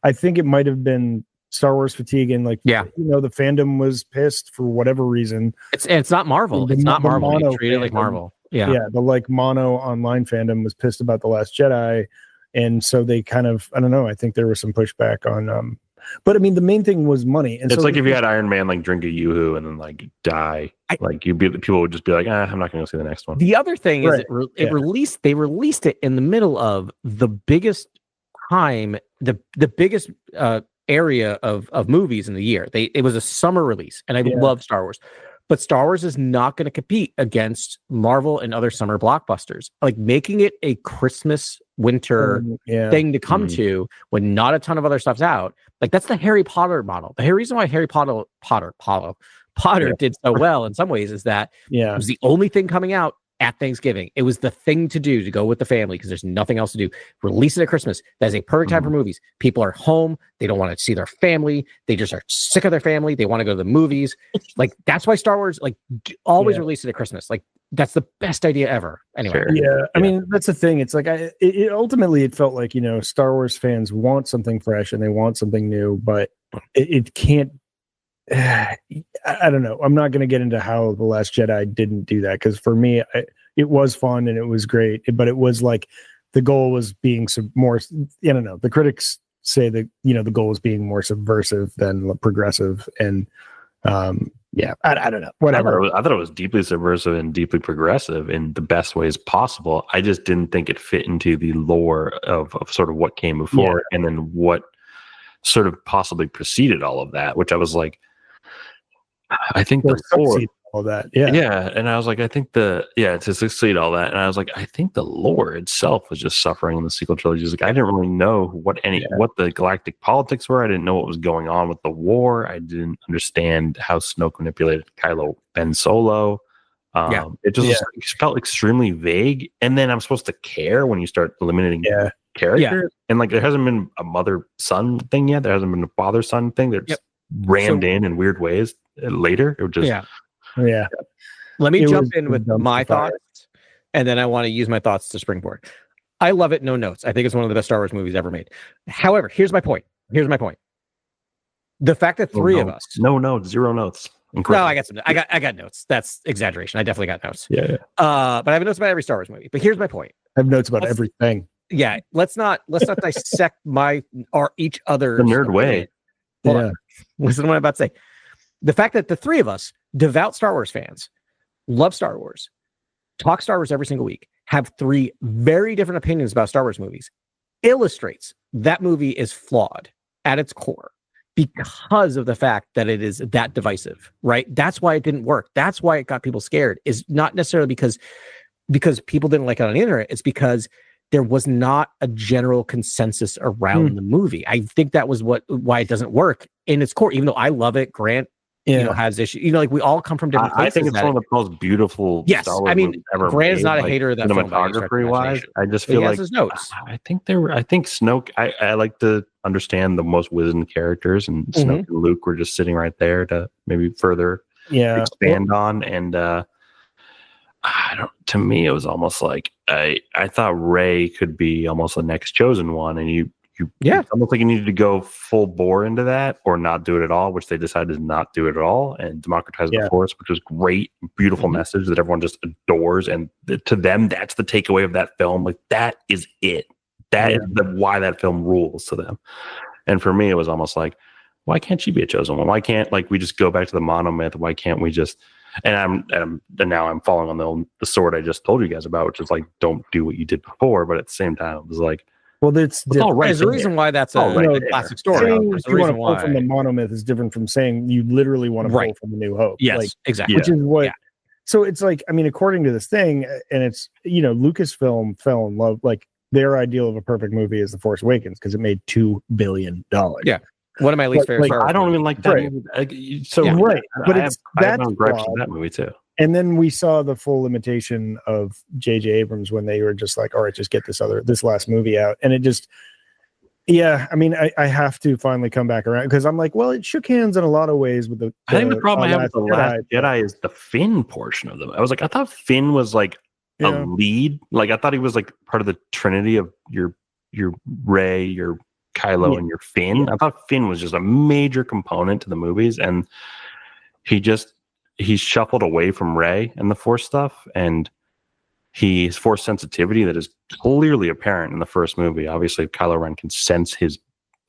I think it might have been Star Wars fatigue, and like, the fandom was pissed for whatever reason. It's not Marvel. It's not Marvel. You treat it like Marvel. Yeah. The like mono online fandom was pissed about The Last Jedi. And so they kind of, I don't know. I think there was some pushback on, but I mean, the main thing was money. And it's like if you had Iron Man like drink a Yoo-hoo and then like die, people would just be like, I'm not going to go see the next one. The other thing is they released it in the middle of the biggest time, the biggest area of movies in the year. It was a summer release, and I love Star Wars. But Star Wars is not going to compete against Marvel and other summer blockbusters. Like making it a Christmas, winter thing to come to when not a ton of other stuff's out. Like that's the Harry Potter model. The reason why Harry Potter did so well in some ways is that it was the only thing coming out at Thanksgiving. It was the thing to do to go with the family because there's nothing else to do. Release it at Christmas. That's a perfect time for movies. People are home. They don't want to see their family. They just are sick of their family. They want to go to the movies. Like that's why Star Wars always release it at Christmas. Like that's the best idea ever. Anyway. I mean, that's the thing. It's like ultimately it felt like, Star Wars fans want something fresh and they want something new, but it can't. I don't know. I'm not going to get into how The Last Jedi didn't do that, because for me, it was fun and it was great, but it was like the goal was being more. I don't know. The critics say that the goal was being more subversive than progressive, and I don't know. Whatever. I thought it was deeply subversive and deeply progressive in the best ways possible. I just didn't think it fit into the lore of sort of what came before, and then what sort of possibly preceded all of that, which I was like. I think the lore, all that, and I was like, I think to succeed all that, and I was like, I think the lore itself was just suffering in the sequel trilogies. Like, I didn't really know what the galactic politics were. I didn't know what was going on with the war. I didn't understand how Snoke manipulated Kylo Ben Solo. It just felt extremely vague. And then I'm supposed to care when you start eliminating characters, and like there hasn't been a mother-son thing yet. There hasn't been a father-son thing. They're just rammed in weird ways. Later, it would just Let me jump in with my thoughts, and then I want to use my thoughts to springboard. I love it. No notes. I think it's one of the best Star Wars movies ever made. However, here's my point. The fact that three of us, no notes, zero notes. Incredible. No, I got some. I got notes. That's exaggeration. I definitely got notes. Yeah. But I have notes about every Star Wars movie. But here's my point. I have notes about everything. Yeah. Let's not dissect each other's the nerd way. Hold on. Listen to what I'm about to say. The fact that the three of us, devout Star Wars fans, love Star Wars, talk Star Wars every single week, have 3 very different opinions about Star Wars movies, illustrates that movie is flawed at its core because of the fact that it is that divisive, right? That's why it didn't work. That's why it got people scared, is not necessarily because people didn't like it on the internet. It's because there was not a general consensus around the movie. I think that was why it doesn't work in its core, even though I love it. Grant, has issues. Like we all come from different places. I think it's one of the most beautiful Star Wars movies ever Grant made, is not a hater of that film by any stretch of the cinematography-wise. I just feel like his notes. I think Snoke. I like to understand the most wizened characters, and Snoke and Luke were just sitting right there to maybe further expand on. And to me, it was almost like I thought Rey could be almost the next chosen one, and it's almost like you needed to go full bore into that or not do it at all, which they decided to not do it at all and democratize the Force, which was great, beautiful message that everyone just adores. And to them, that's the takeaway of that film. Like, that is it. That is why that film rules to them. And for me, it was almost like, why can't she be a chosen one? Why can't we just go back to the monomyth? Why can't we just? And now I'm following on the sword I just told you guys about, which is like, don't do what you did before. But at the same time, it was like, well, it's all right. There's a reason why that's a classic story. Saying you want to pull from the monomyth is different from saying you literally want to pull from the New Hope. Yes, exactly. Which is what. So it's like, I mean, according to this thing, and it's, Lucasfilm fell in love, like their ideal of a perfect movie is The Force Awakens because it made $2 billion. Yeah. One of my least favorite. I don't even like that movie. But I have gripes with that movie too. And then we saw the full imitation of J.J. Abrams when they were just like, all right, just get this last movie out. And it just, I mean, I have to finally come back around because I'm like, well, it shook hands in a lot of ways with I think the problem I have with The Last Jedi is the Finn portion of them. I was like, I thought Finn was like a lead. Like, I thought he was like part of the trinity of your Rey, your Kylo, and your Finn. I thought Finn was just a major component to the movies, and he's shuffled away from Rey and the Force stuff, and his Force sensitivity that is clearly apparent in the first movie. Obviously, Kylo Ren can sense his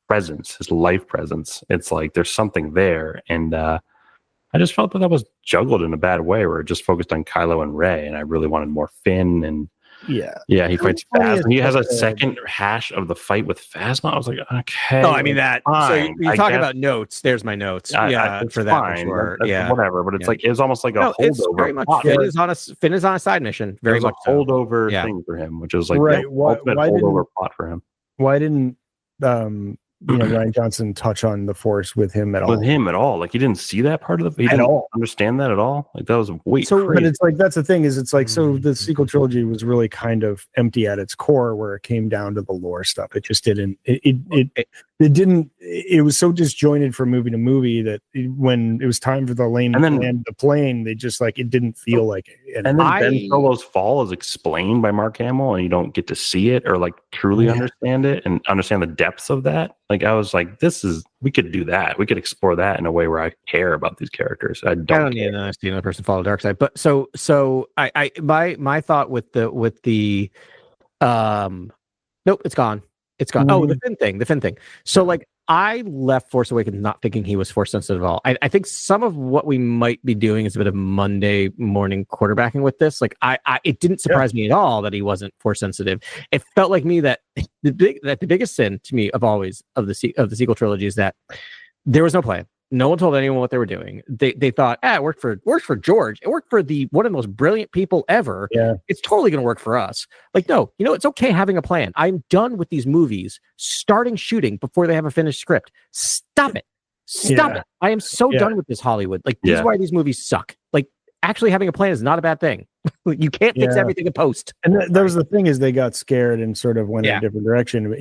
presence, his life presence. It's like there's something there, and I just felt that was juggled in a bad way, where it just focused on Kylo and Rey, and I really wanted more Finn and. He fights Phasma. He has a second hash of the fight with Phasma. I was like, okay. Oh, I mean that. Fine. So you're talking about notes. There's my notes. For that, for sure. Whatever. But it's like it's almost like a holdover. It's very much Finn is on a side mission. Very much a holdover thing for him, which is like ultimate holdover plot for him. Why didn't Rian Johnson touch on the Force with him at all? Like he didn't see that part of he didn't understand that at all. Like that was crazy. But it's like that's the thing is it's like so the sequel trilogy was really kind of empty at its core where it came down to the lore stuff. It just didn't. It didn't. It was so disjointed from movie to movie that when it was time for the lane to land the plane, they just like it didn't feel like it. And then Ben Solo's fall is explained by Mark Hamill, and you don't get to see it or like truly understand it and understand the depths of that. Like I was like, we could do that. We could explore that in a way where I care about these characters. I don't need to see another person follow the dark side. But so my thought with the nope, it's gone. It's gone. Oh, the Finn thing. So like I left Force Awakens not thinking he was Force sensitive at all. I think some of what we might be doing is a bit of Monday morning quarterbacking with this. Like it didn't surprise me at all that he wasn't Force sensitive. It felt like me that the biggest sin to me of the sequel trilogy is that there was no plan. No one told anyone what they were doing. They thought, it worked for George. It worked for one of the most brilliant people ever. Yeah. It's totally going to work for us. Like, no, it's okay having a plan. I'm done with these movies starting shooting before they have a finished script. Stop it. Stop it. I am so done with this Hollywood. Like, this is why these movies suck. Like, actually having a plan is not a bad thing. You can't fix everything in post. And that was the thing is they got scared and sort of went in a different direction.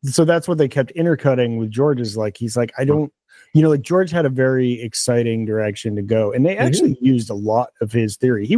So that's what they kept intercutting with George is like, he's like, I don't, like George had a very exciting direction to go, and they actually used a lot of his theory.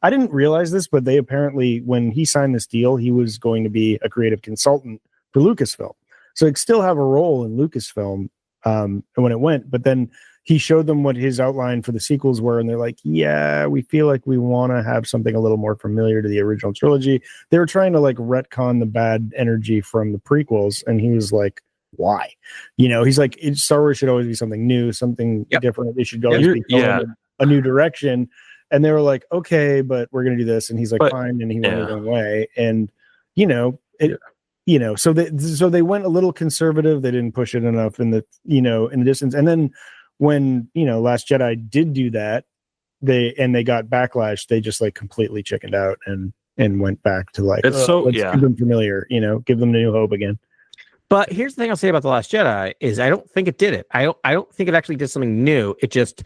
I didn't realize this, but they apparently, when he signed this deal, he was going to be a creative consultant for Lucasfilm. So he'd still have a role in Lucasfilm when it went, but then he showed them what his outline for the sequels were, and they're like, yeah, we feel like we want to have something a little more familiar to the original trilogy. They were trying to like retcon the bad energy from the prequels, and he was like, why? He's like, Star Wars should always be something new, something different. They should always be going in a new direction. And they were like, okay, but we're going to do this. And he's like, fine. And he went his own way. And, so they went a little conservative. They didn't push it enough in the distance. And then when, Last Jedi did do that, they got backlash, they just like completely chickened out and went back to like, let's give them familiar, give them the New Hope again. But here's the thing I'll say about The Last Jedi is I don't think it did it. I don't think it actually did something new. It just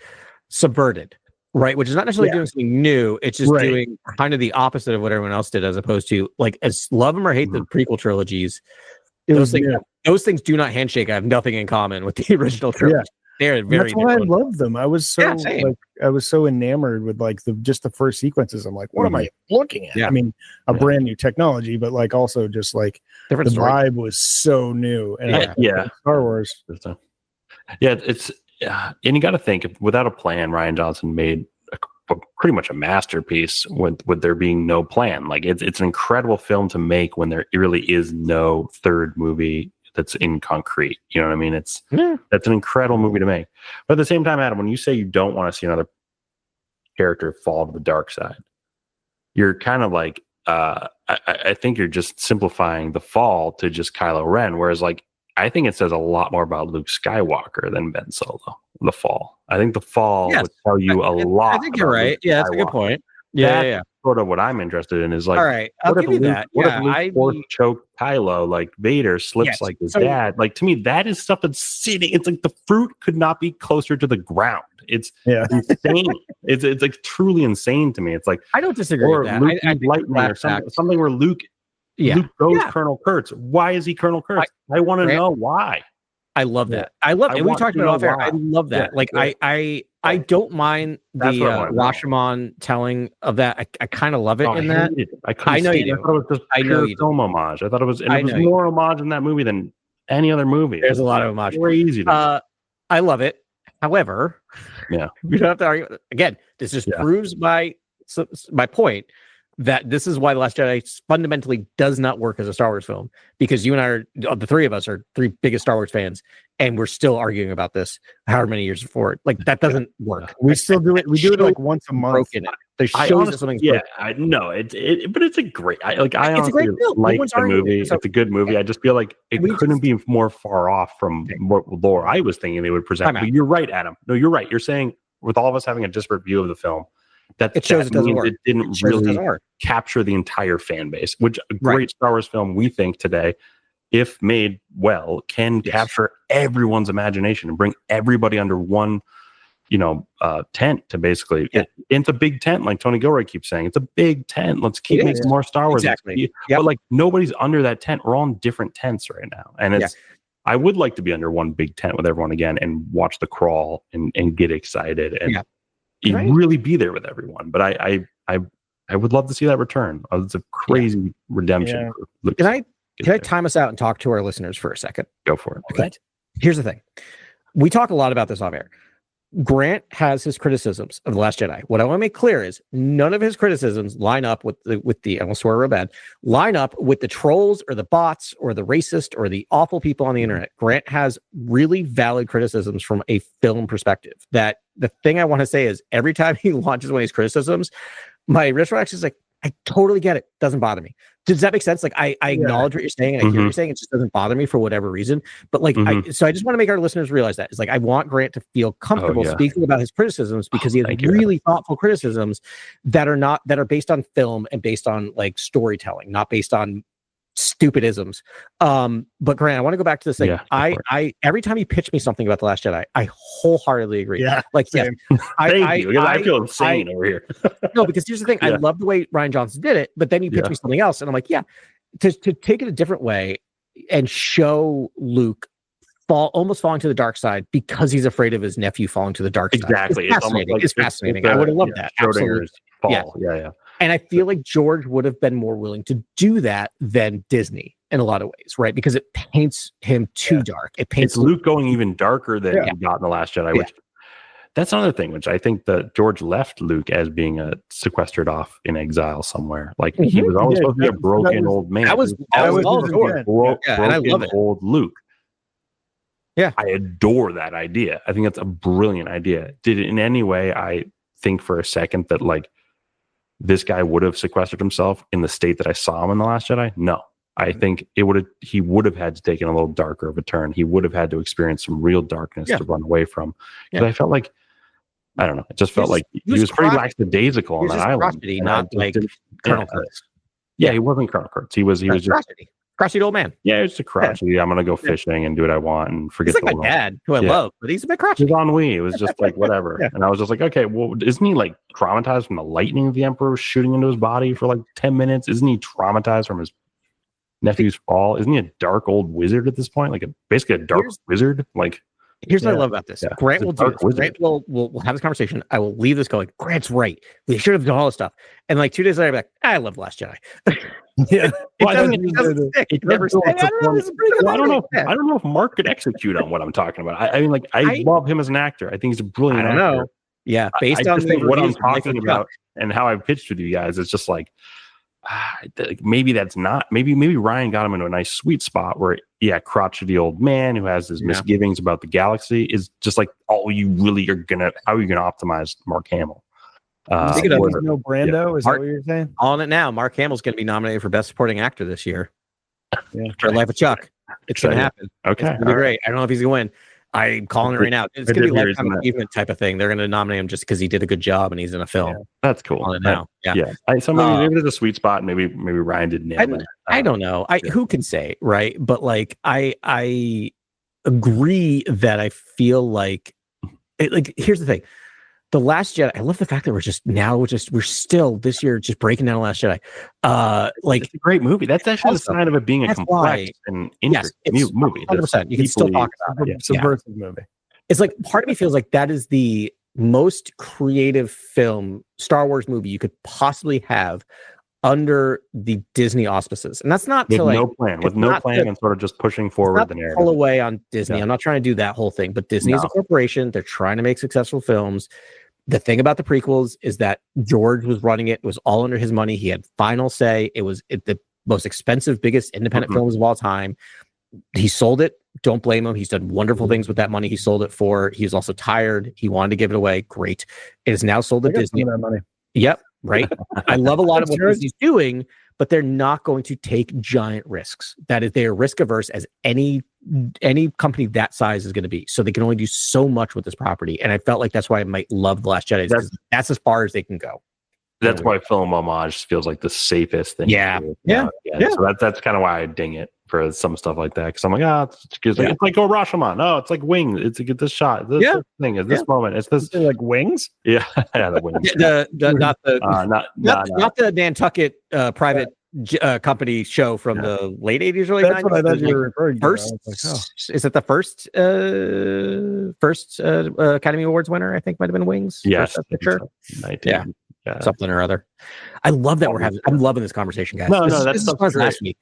subverted, right? Which is not necessarily doing something new. It's just doing kind of the opposite of what everyone else did, as opposed to like, as love them or hate the prequel trilogies, those things do not handshake. I have nothing in common with the original trilogy. Yeah. They're very. That's why I love them. I was so enamored with like just the first sequences. I'm like, what am I looking at? Yeah. I mean, brand new technology, but like also just like different the story. Vibe was so new. And Star Wars. Yeah, and you got to think, without a plan, Rian Johnson made pretty much a masterpiece with there being no plan. Like it's an incredible film to make when there really is no third movie that's in concrete. You know what I mean? That's an incredible movie to make. But at the same time, Adam, when you say you don't want to see another character fall to the dark side, you're kind of like, I think you're just simplifying the fall to just Kylo Ren. Whereas like, I think it says a lot more about Luke Skywalker than Ben Solo, the fall. I think the fall would tell you a lot. I think you're right. Yeah, that's a good point. That's sort of what I'm interested in is like, all right, I'll give you that. What if Luke force choked Kylo like Vader slips like his dad? Like to me, that is stuff that's sitting. It's like the fruit could not be closer to the ground. It's insane. It's like truly insane to me. It's like I don't disagree with that. Luke lightning or something where Luke goes Colonel Kurtz. Why is he Colonel Kurtz? I want to know why. I love that. I love it. We talked about it off air. I love that. I don't mind the Rashomon telling of that. I kind of love it in that. I know you do. I thought it was just pure film homage. I thought it was, more homage in that movie than any other movie. There's a lot of homage. Crazy. I love it. However, we don't have to argue. Again, this just proves my point that this is why The Last Jedi fundamentally does not work as a Star Wars film, because you and I are, the three of us are three biggest Star Wars fans, and we're still arguing about this however many years before. Like that doesn't work. We still do it. We do it like once a month. Broken it. There's shows that something's broken. I know but it's a great. I honestly like the movie. It's a good movie. I just feel like it couldn't be more far off from what lore I was thinking they would present. But you're right, Adam. No, you're right. You're saying with all of us having a disparate view of the film, that it shows it doesn't work. It didn't really capture the entire fan base, which a great Star Wars film, we think today, if made well, can capture everyone's imagination and bring everybody under one, tent to basically. It's a big tent, like Tony Gilroy keeps saying. It's a big tent. Let's keep making more Star Wars. Exactly. But like nobody's under that tent. We're all in different tents right now, and it's. I would like to be under one big tent with everyone again and watch the crawl and get excited and. Really be there with everyone, but I would love to see that return. It's a crazy redemption. Can I time us out and talk to our listeners for a second? Go for it. Okay. Here's the thing. We talk a lot about this off air. Grant has his criticisms of The Last Jedi. What I want to make clear is none of his criticisms line up with the I almost swore real bad, line up with the trolls or the bots or the racist or the awful people on the internet. Grant has really valid criticisms from a film perspective. That the thing I want to say is every time he launches one of these criticisms, my initial reaction is like, I totally get it. Doesn't bother me. Does that make sense? Like I acknowledge what you're saying and I hear what you're saying. It just doesn't bother me for whatever reason. But like, so I just want to make our listeners realize that it's like, I want Grant to feel comfortable speaking about his criticisms because he has really thoughtful criticisms that are based on film and based on like storytelling, not based on stupidisms. But Grant, I want to go back to this thing. I every time you pitch me something about The Last Jedi, I wholeheartedly agree. Like, Thank you. I feel insane over here. No, because here's the thing. I love the way Rian Johnson did it, but then you pitch me something else, and I'm like, to take it a different way and show Luke almost falling to the dark side because he's afraid of his nephew falling to the dark side. Exactly. It's fascinating. I would have loved that. Schrodinger's fall. Yeah. And I feel like George would have been more willing to do that than Disney in a lot of ways, right? Because it paints him too dark. It paints Luke going even darker than he got in The Last Jedi, which that's another thing, which I think that George left Luke as being sequestered off in exile somewhere. Like he was always supposed to be a broken old man. That was all George. And I love it. Old Luke. Yeah. I adore that idea. I think that's a brilliant idea. Did it in any way I think for a second that like this guy would have sequestered himself in the state that I saw him in The Last Jedi. No, I think he would have had to take a little darker of a turn. He would have had to experience some real darkness to run away from. Because I felt like, I don't know, it just felt like he was pretty lackadaisical on that island. Crotchety, not like Colonel Kurtz. Yeah, he wasn't Colonel Kurtz. He was just crotchety old man. Yeah, it's a crotchety. I'm gonna go fishing and do what I want and forget. He's like my dad, who I love, but he's a bit crotchety. He's ennui. It was just like whatever. And I was just like, okay, well, isn't he like traumatized from the lightning of the Emperor shooting into his body for like 10 minutes? Isn't he traumatized from his nephew's fall? Isn't he a dark old wizard at this point? Like basically a dark wizard? Like here's what I love about this. Grant will do this. Grant will have this conversation. I will leave this going, Grant's right. We should have done all this stuff. And like 2 days later, I'll be like, I love Last Jedi. Yeah. I don't know if Mark could execute on what I'm talking about. I mean, like, I love him as an actor. I think he's a brilliant actor. Know. Yeah. Based on what I'm talking about and how I've pitched with you guys, it's just like, maybe that's not, maybe Ryan got him into a nice sweet spot where, crotchety old man who has his misgivings about the galaxy is just like, how are you gonna optimize Mark Hamill? There's no Brando, is that what you're saying? On it now. Mark Hamill's going to be nominated for Best Supporting Actor this year. For Life of Chuck. It's going to happen. Okay. It's going to be great. I don't know if he's going to win. I'm calling it right now. It's going to be a lifetime achievement type of thing. They're going to nominate him just because he did a good job and he's in a film. Yeah, that's cool. On it now. So maybe there's a sweet spot. Maybe Ryan didn't nail it. I don't know. Who can say, right? But like I agree that I feel like here's the thing. The Last Jedi, I love the fact that we're still this year just breaking down The Last Jedi. It's a great movie. That's actually the sign of it being a complex and interesting movie. 100%. You can still talk about it. Subversive movie. It's like part of me feels like that is the most creative film, Star Wars movie you could possibly have under the Disney auspices. And that's not with no plan and sort of just pushing forward the narrative. Pull away on Disney. I'm not trying to do that whole thing, but Disney is a corporation. They're trying to make successful films. The thing about the prequels is that George was running it. It was all under his money. He had final say. It was the most expensive, biggest independent films of all time. He sold it. Don't blame him. He's done wonderful things with that money he sold it for. He was also tired. He wanted to give it away. Great. It is now sold to Disney. That money. Yep. Right. I love a lot of what Disney's doing, but they're not going to take giant risks. That is, they are risk averse as any company that size is going to be. So they can only do so much with this property. And I felt like that's why I might love The Last Jedi. That's as far as they can go. That's why film homage feels like the safest thing. Yeah. So that's kind of why I ding it for some stuff like that. Because I'm like, it's like Go Rashomon. Oh, it's like Wings. It's to get this shot. This thing is this moment. It's this like Wings. Yeah, the Wings. Not the Nantucket private company show from the late 80s, early 90s. That's what I thought you were referring to. Is it the first Academy Awards winner? I think might have been Wings. Yes, picture. Something or other. I love that I'm loving this conversation, guys. That's last week.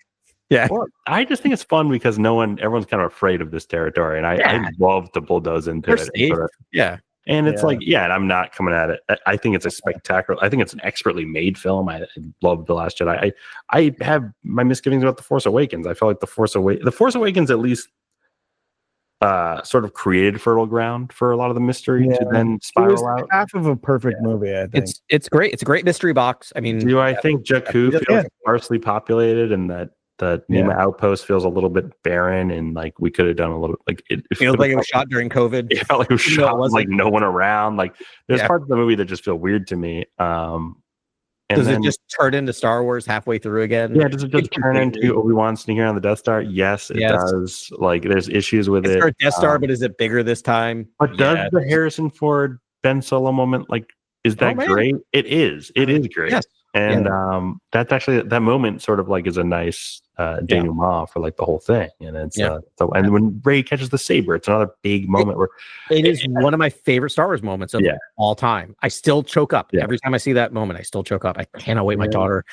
Yeah. Well, I just think it's fun because everyone's kind of afraid of this territory, and I love to bulldoze into it. And it's and I'm not coming at it. I think it's a spectacular. I think it's an expertly made film. I love The Last Jedi. I have my misgivings about The Force Awakens. I feel like The Force Awakens at least sort of created fertile ground for a lot of the mystery to then spiral out. Half of a perfect movie, I think. It's great. It's a great mystery box. I mean, do I think Jakku feels sparsely populated and that the Nima outpost feels a little bit barren and like we could have done a little like it feels like it was shot during COVID. It felt like it was shot with like no one around. Like there's parts of the movie that just feel weird to me. Does it just turn into Star Wars halfway through again? Yeah, does it just turn into Obi-Wan sneaking around the Death Star? Yes, it does. Like there's issues with it. It's Death Star, but is it bigger this time? But does the Harrison Ford Ben Solo moment is that great? It is. It is great. Yes. And that's actually that moment sort of like is a nice denouement for like the whole thing. And it's and when Rey catches the saber, it's another big moment where it is one of my favorite Star Wars moments of all time. I still choke up every time I see that moment. I still choke up. I cannot wait. My daughter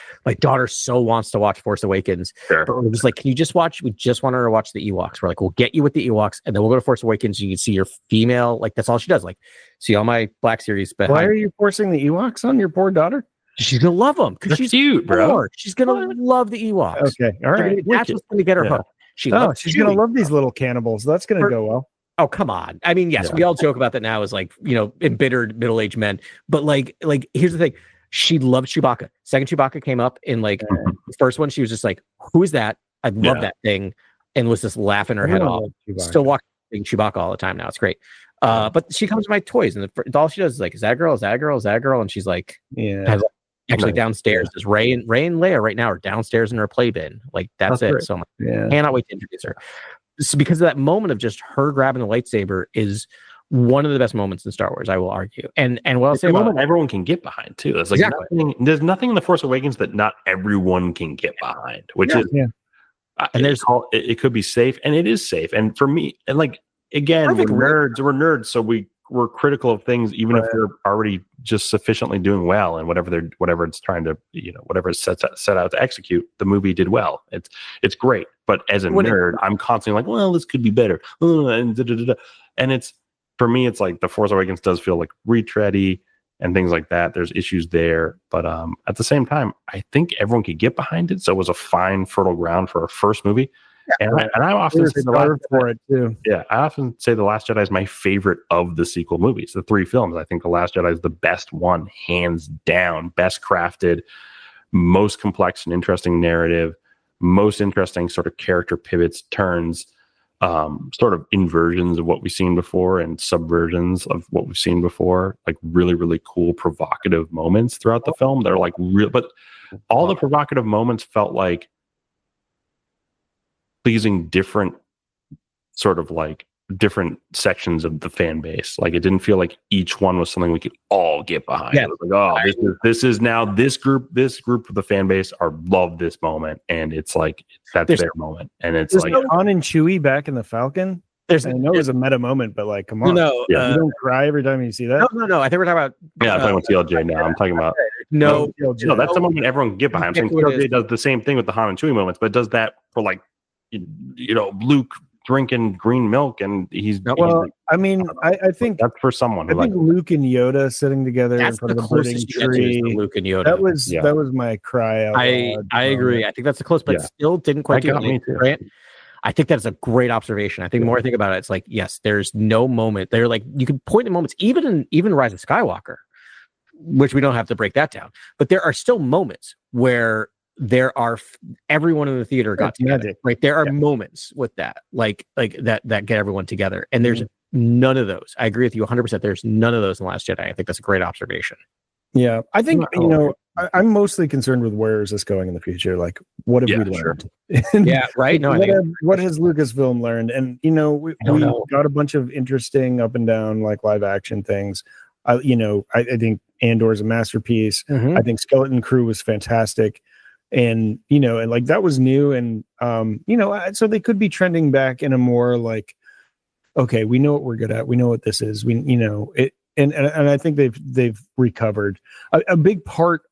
so wants to watch Force Awakens. Sure. But we're just like, can you just watch? We just want her to watch the Ewoks. We're like, we'll get you with the Ewoks, and then we'll go to Force Awakens. You can see your female. Like that's all she does. Like see all my Black Series. Why are you forcing the Ewoks on your poor daughter? She's gonna love them because she's cute, bro. She's gonna love the Ewoks. Okay, all right. That's what's gonna get her hooked. She's gonna love these little cannibals. That's gonna go well. Oh, come on. I mean, yes, we all joke about that now as like, embittered middle-aged men. But like here's the thing. She loved Chewbacca. Second Chewbacca came up in like the first one, she was just like, who is that? I love that thing. And was just laughing her head off. Still watching Chewbacca all the time now. It's great. But she comes to my toys and all she does is like, is that a girl? Is that a girl? Is that a girl? And she's like, actually downstairs. There's Ray and Leia right now are downstairs in her play bin. Like that's it. Great. So I cannot wait to introduce her. So because of that moment of just her grabbing the lightsaber is one of the best moments in Star Wars, I will argue. And what I'll say about moment everyone can get behind too. There's like there's nothing in The Force Awakens that not everyone can get behind, which is and it could be safe, and it is safe. And for me, and like again, we're nerds, so we're critical of things even if they're already just sufficiently doing well, and whatever it's trying to whatever it's set out to execute, the movie did well. It's great, but as a nerd, I'm constantly like, well, this could be better, and it's for me, it's like The Force Awakens does feel like retready and things like that. There's issues there, but at the same time, I think everyone could get behind it. So it was a fine fertile ground for a first movie. And I often say I often say The Last Jedi is my favorite of the sequel movies, the 3 films. I think The Last Jedi is the best one, hands down, best crafted, most complex and interesting narrative, most interesting sort of character pivots, turns, sort of inversions of what we've seen before and subversions of what we've seen before, like really, really cool, provocative moments throughout the film. They're like real, but all the provocative moments felt like pleasing different sort of like different sections of the fan base. Like it didn't feel like each one was something we could all get behind. It was like, this is now this group of the fan base love this moment, and it's like that's their moment. And it's like Han and Chewie back in the Falcon. I know it was a meta moment, but like, come on, you don't cry every time you see that. No. I think we're talking about I'm talking about TLJ now. I'm talking about no. That's the moment everyone can get behind. I'm saying TLJ does the same thing with the Han and Chewie moments, but it does that for like Luke drinking green milk, and I think that's for someone. I think Luke and Yoda sitting together in front of the burning tree. Luke and Yoda. That was my cry out loud. I agree. I think that's the close, but still didn't quite get me. Right? I think that's a great observation. I think the more I think about it, it's like, yes, there's no moment. They're like, you can point to moments, even Rise of Skywalker, which we don't have to break that down, but there are still moments where there are everyone in the theater got together, right? There are moments with that, like that get everyone together, and there's none of those. I agree with you 100%. There's none of those in The Last Jedi. I think that's a great observation. Yeah, I think I'm mostly concerned with where is this going in the future. Like, what have we learned? Right. No, what has Lucasfilm learned? And we got a bunch of interesting up and down like live action things. I think Andor is a masterpiece. I think Skeleton Crew was fantastic. And and like that was new, and so they could be trending back in a more like, okay, we know what we're good at, we know what this is, and I think they've recovered. A big part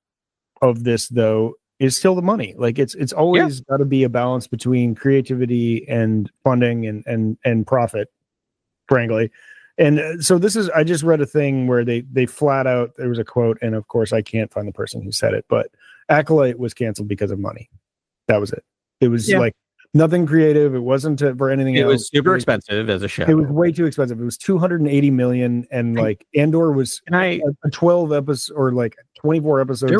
of this though is still the money. Like it's always got to be a balance between creativity and funding and profit, frankly. And so I just read a thing where they flat out, there was a quote, and of course I can't find the person who said it, but Acolyte was canceled because of money. That was it. It was like nothing creative. It wasn't for anything else. It was super expensive as a show. It was way too expensive. It was $280 million, and like Andor was a 12 episodes or like 24 episodes.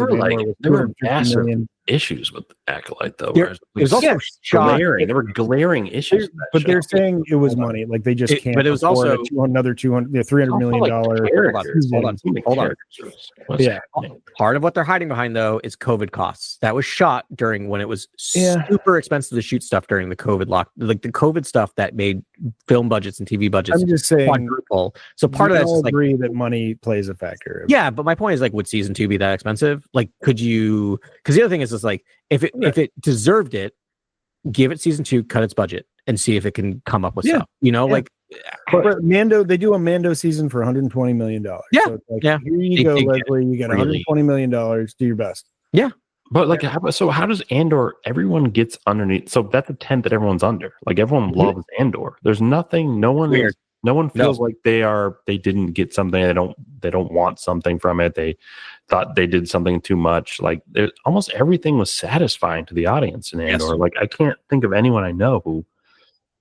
There were massive issues with Acolyte though. It was also glaring. There were glaring issues. But they're saying it was money. Like they just can't. But it was also another $300 million. Hold on. Yeah. Part of what they're hiding behind though is COVID costs. That was shot during when it was super expensive to shoot stuff during the COVID like the COVID stuff that made film budgets and TV budgets. I'm just saying quadruple. So part of that's just agree that money plays a factor. Yeah, but my point is like, would season 2 be that expensive? Like, could you? Because the other thing is like if it deserved it, give it season 2, cut its budget, and see if it can come up with stuff. Like but Mando, they do a Mando season for $120 million. Yeah, so it's like, here you go, Leslie. You got $120 million. Do your best. Yeah. But like, how does Andor? Everyone gets underneath. So that's a tent that everyone's under. Like everyone loves Andor. There's nothing. No one feels like they didn't get something. They don't want something from it. They thought they did something too much. Like almost everything was satisfying to the audience in Andor. Like I can't think of anyone I know who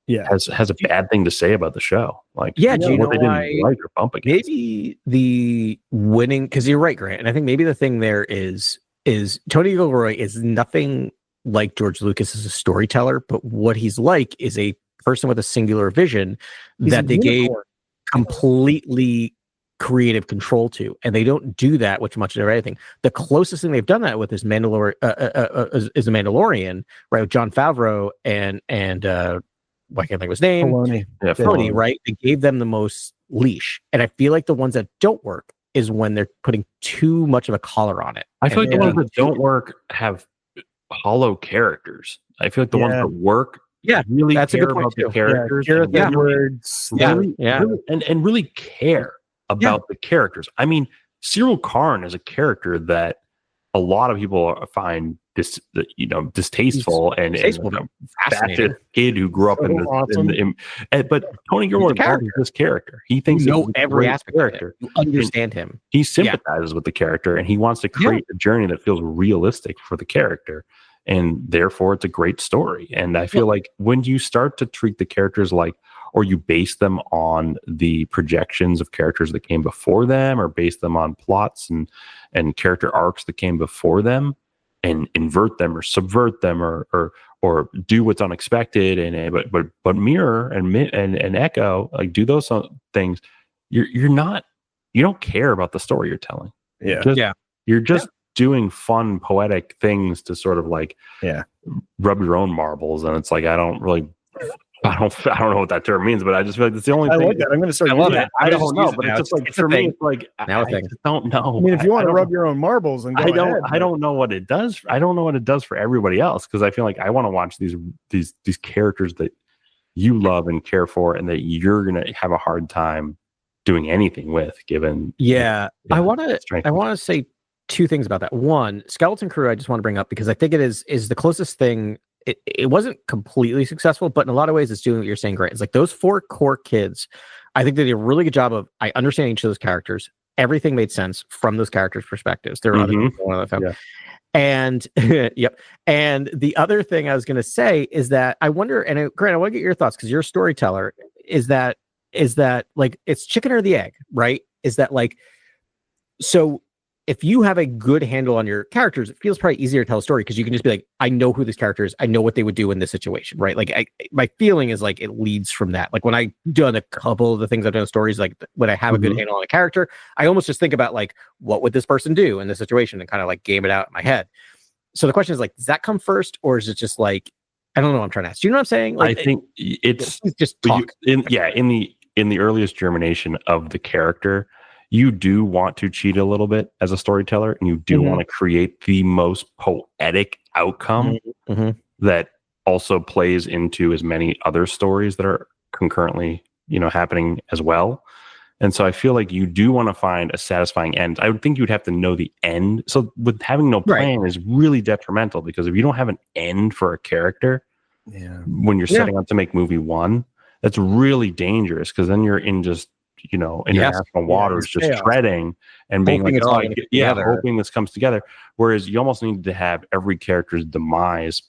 has a bad thing to say about the show. Like, do you know they didn't like or bump against? Maybe the winning, because you're right, Grant, and I think maybe the thing there is Tony Gilroy is nothing like George Lucas as a storyteller, but what he's like is a person with a singular vision that they gave completely creative control to, and they don't do that with much of anything. The closest thing they've done that with is is a Mandalorian, right? With Jon Favreau and I can't think of his name. Filoni, right? They gave them the most leash, and I feel like the ones that don't work is when they're putting too much of a collar on it. I feel like the ones that don't work have hollow characters. I feel like the ones that work, really that's care a good point about too. the characters, and really care about the characters. I mean, Cyril Karn is a character that a lot of people find distasteful and fascist kid who grew up but Tony Gilroy loves this character. He thinks every aspect character. You understand him. He sympathizes with the character, and he wants to create a journey that feels realistic for the character, and therefore it's a great story. And I feel like when you start to treat the characters or you base them on the projections of characters that came before them, or base them on plots and character arcs that came before them, and invert them or subvert them or do what's unexpected, but mirror and echo, like do those things, you don't care about the story you're telling. You're just doing fun poetic things to sort of rub your own marbles, and it's like I don't know what that term means, but I just feel like it's the only thing. I like that. I'm going to start. I love it. I don't know, but it's just like for me, it's like I just don't know. I mean, if you want to rub your own marbles, and I don't know what it does. I don't know what it does for everybody else, because I feel like I want to watch these characters that you love and care for, and that you're going to have a hard time doing anything with. Given, I want to say two things about that. One, Skeleton Crew, I just want to bring up because I think it is the closest thing. It wasn't completely successful, but in a lot of ways it's doing what you're saying, Grant. It's like those 4 core kids, I think they did a really good job of understanding each of those characters. Everything made sense from those characters' perspectives. There are other people on the film. And And the other thing I was going to say is that I wonder, and Grant, I want to get your thoughts because you're a storyteller, is that like it's chicken or the egg, right? Is that like, so if you have a good handle on your characters, it feels probably easier to tell a story because you can just be like, I know who this character is. I know what they would do in this situation, right? Like my feeling is like it leads from that. Like when I've done a couple of the things I've done in stories, like when I have a good handle on a character, I almost just think about like, what would this person do in this situation and kind of like game it out in my head. So the question is like, does that come first, or is it just like, I don't know what I'm trying to ask. Do you know what I'm saying? Like, I think it's just talk. In the earliest germination of the character, you do want to cheat a little bit as a storyteller, and you do want to create the most poetic outcome that also plays into as many other stories that are concurrently, happening as well. And so I feel like you do want to find a satisfying end. I would think you'd have to know the end. So with having no plan is really detrimental, because if you don't have an end for a character, when you're setting out to make movie 1, that's really dangerous, because then you're in just international waters, just chaos. Treading and being hoping hoping this comes together. Whereas you almost need to have every character's demise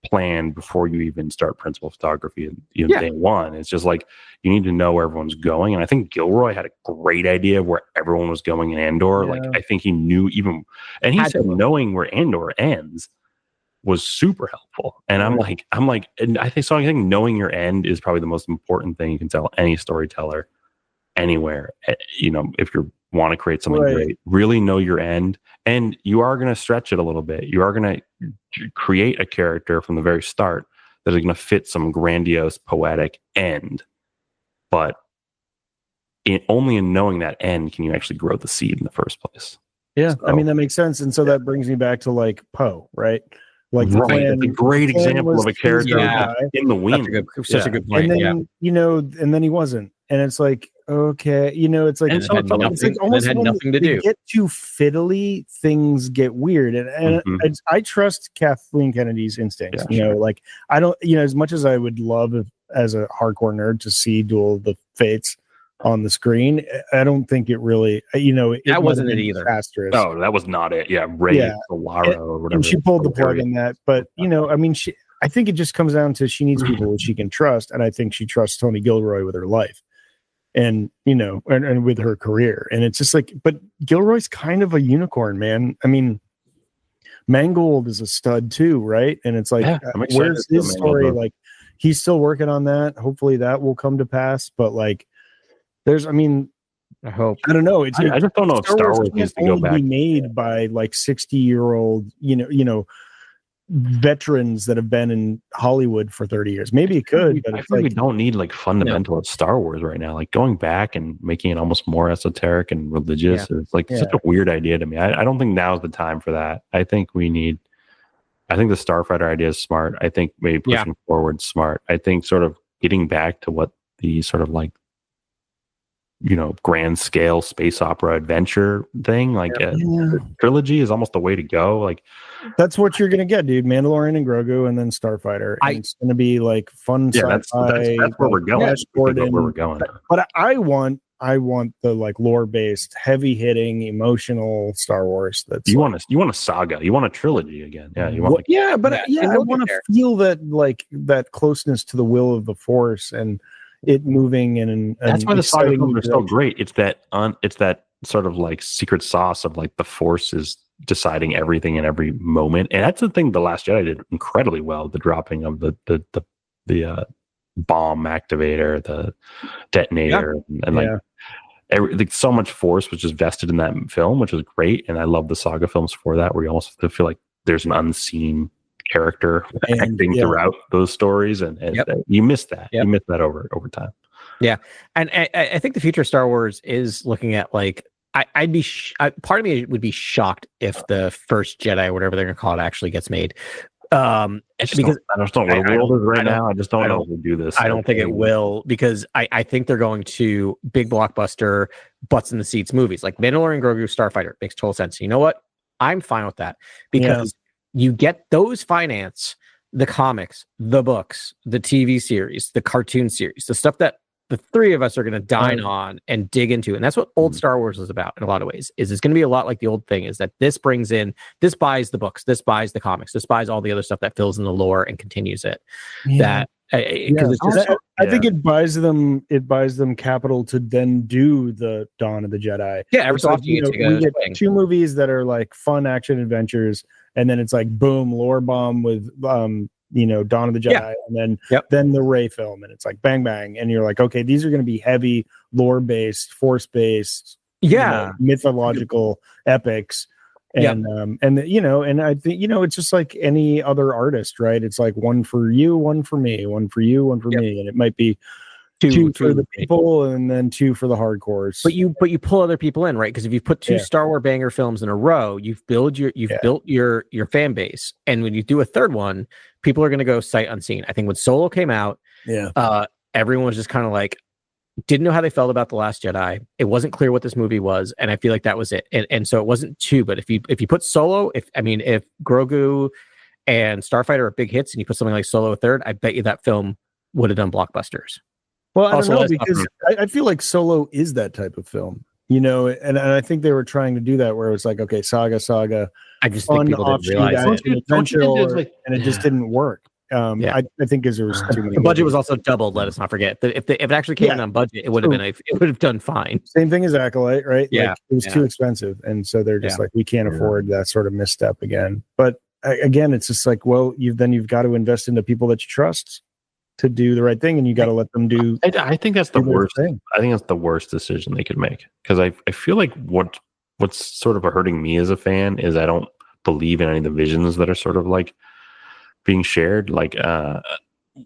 planned before you even start principal photography day 1. It's just like you need to know where everyone's going. And I think Gilroy had a great idea of where everyone was going in Andor. Like I think he knew and he said knowing where Andor ends was super helpful. And I'm like, and I think knowing your end is probably the most important thing you can tell any storyteller anywhere. If you want to create something great, really know your end, and you are going to stretch it a little bit. You are going to create a character from the very start that is going to fit some grandiose poetic end, but only in knowing that end can you actually grow the seed in the first place. I mean, that makes sense. And so that brings me back to like Poe, right? Like the great example of a character in the wind. Such a good point. And then and then he wasn't, and it's like, okay, it's like, it's like almost had nothing to do. Get too fiddly, things get weird, and I trust Kathleen Kennedy's instincts. Like I don't, as much as I would love as a hardcore nerd to see Duel of the Fates on the screen, I don't think it really, that wasn't it either. No, that was not it. Yeah, Ray Solara or whatever. And she pulled the plug in that, but I mean, I think it just comes down to she needs people that she can trust, and I think she trusts Tony Gilroy with her life, and and with her career. And it's just like, but Gilroy's kind of a unicorn, man. I mean, Mangold is a stud too, right? And it's like, where's his story? Like, he's still working on that. Hopefully, that will come to pass. But like, I hope. I don't know. I just don't know if Star Wars needs to go back. Be made by like 60-year-old, veterans that have been in Hollywood for 30 years. Maybe it could, but I feel like we don't need like fundamental Star Wars right now. Like going back and making it almost more esoteric and religious. It's like such a weird idea to me. I don't think now's the time for that. I think the Starfighter idea is smart. I think maybe pushing forward smart. I think sort of getting back to what the sort of like, grand scale space opera adventure thing, like trilogy is almost the way to go. Like that's what you're gonna get, dude. Mandalorian and Grogu, and then Starfighter. And it's gonna be like fun. That's where we're going. Where we're going. But I want the like lore based, heavy hitting, emotional Star Wars. That's you want a saga. You want a trilogy again. Yeah, you want. I want to feel that like that closeness to the will of the Force and it moving and that's why the saga films are so great. It's that sort of like secret sauce of like the Force is deciding everything in every moment, and that's the thing The Last Jedi did incredibly well. The dropping of the bomb activator, the detonator, and so much Force was just vested in that film, which was great. And I love the saga films for that, where you almost feel like there's an unseen character acting throughout those stories, and you miss that. You miss that over time. Yeah, and I think the future of Star Wars is looking at like I'd be part of me would be shocked if the first Jedi, whatever they're gonna call it, actually gets made. Because I just don't know what the world is right now. I just don't know if we'll do this. I don't think it will, because I think they're going to big blockbuster butts in the seats movies like Mandalorian, Grogu, Starfighter. Makes total sense. You know what? I'm fine with that, because you get those finance, the comics, the books, the TV series, the cartoon series, the stuff that the three of us are going to dine on and dig into. And that's what old Star Wars is about in a lot of ways. Is it's going to be a lot like the old thing, is that this buys the books, this buys the comics, this buys all the other stuff that fills in the lore and continues it. I think it buys them capital to then do the Dawn of the Jedi. Yeah, every so often we get two movies that are like fun action adventures, and then it's like boom, lore bomb with Dawn of the Jedi, and then the Rey film, and it's like bang bang, and you're like, okay, these are going to be heavy lore based, force based, mythological epics. And and I think it's just like any other artist, right? It's like one for you, one for me, one for you, one for me, and it might be two for the people and then two for the hardcores. But you pull other people in, right? Because if you put two Star Wars banger films in a row, you've built your fan base, and when you do a third one, people are going to go sight unseen. I think when Solo came out, everyone was just kind of like, didn't know how they felt about The Last Jedi. It wasn't clear what this movie was, and I feel like that was it. And so it wasn't two, but if you put Solo, if Grogu and Starfighter are big hits, and you put something like Solo a third, I bet you that film would have done blockbusters. Well, I don't know, because I feel like Solo is that type of film, and I think they were trying to do that, where it was like, okay, saga. I just think people didn't realize it. And it just didn't work. I think because there was too many. The budget was also doubled. Let us not forget that if it actually came in on budget, it would have done fine. Same thing as Acolyte, right? Yeah, like, it was too expensive, and so they're just like, we can't afford that sort of misstep again. But again, it's just like, well, you've got to invest into people that you trust to do the right thing, and you got to let them do. I think that's the worst thing. I think that's the worst decision they could make, because I feel like what's sort of hurting me as a fan is I don't believe in any of the visions that are sort of like being shared. Like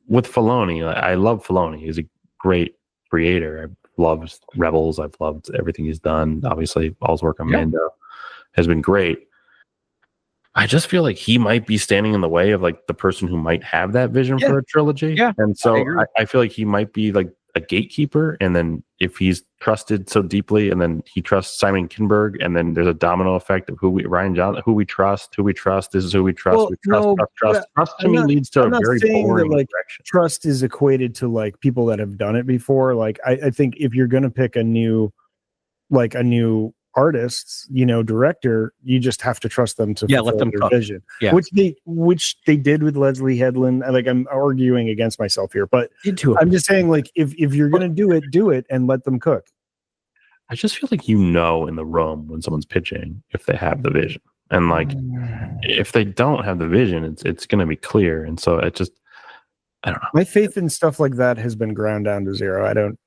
with Filoni, I love Filoni. He's a great creator. I've loved Rebels. I've loved everything he's done. Obviously, all his work on Mando has been great. I just feel like he might be standing in the way of like the person who might have that vision for a trilogy. Yeah, and so I feel like he might be like a gatekeeper, and then if he's trusted so deeply, and then he trusts Simon Kinberg, and then there's a domino effect of Rian Johnson, who we trust. This is who we trust. Trust to me leads to a very boring direction. Trust is equated to like people that have done it before. Like I think if you're going to pick a new artists, director, you just have to trust them to let them their vision. Yeah. Which they did with Leslie Headland. Like, I'm arguing against myself here, but I'm just saying, like, if you're gonna do it and let them cook. I just feel like in the room when someone's pitching if they have the vision, and like if they don't have the vision, it's going to be clear. And so I don't know. My faith in stuff like that has been ground down to zero. I don't,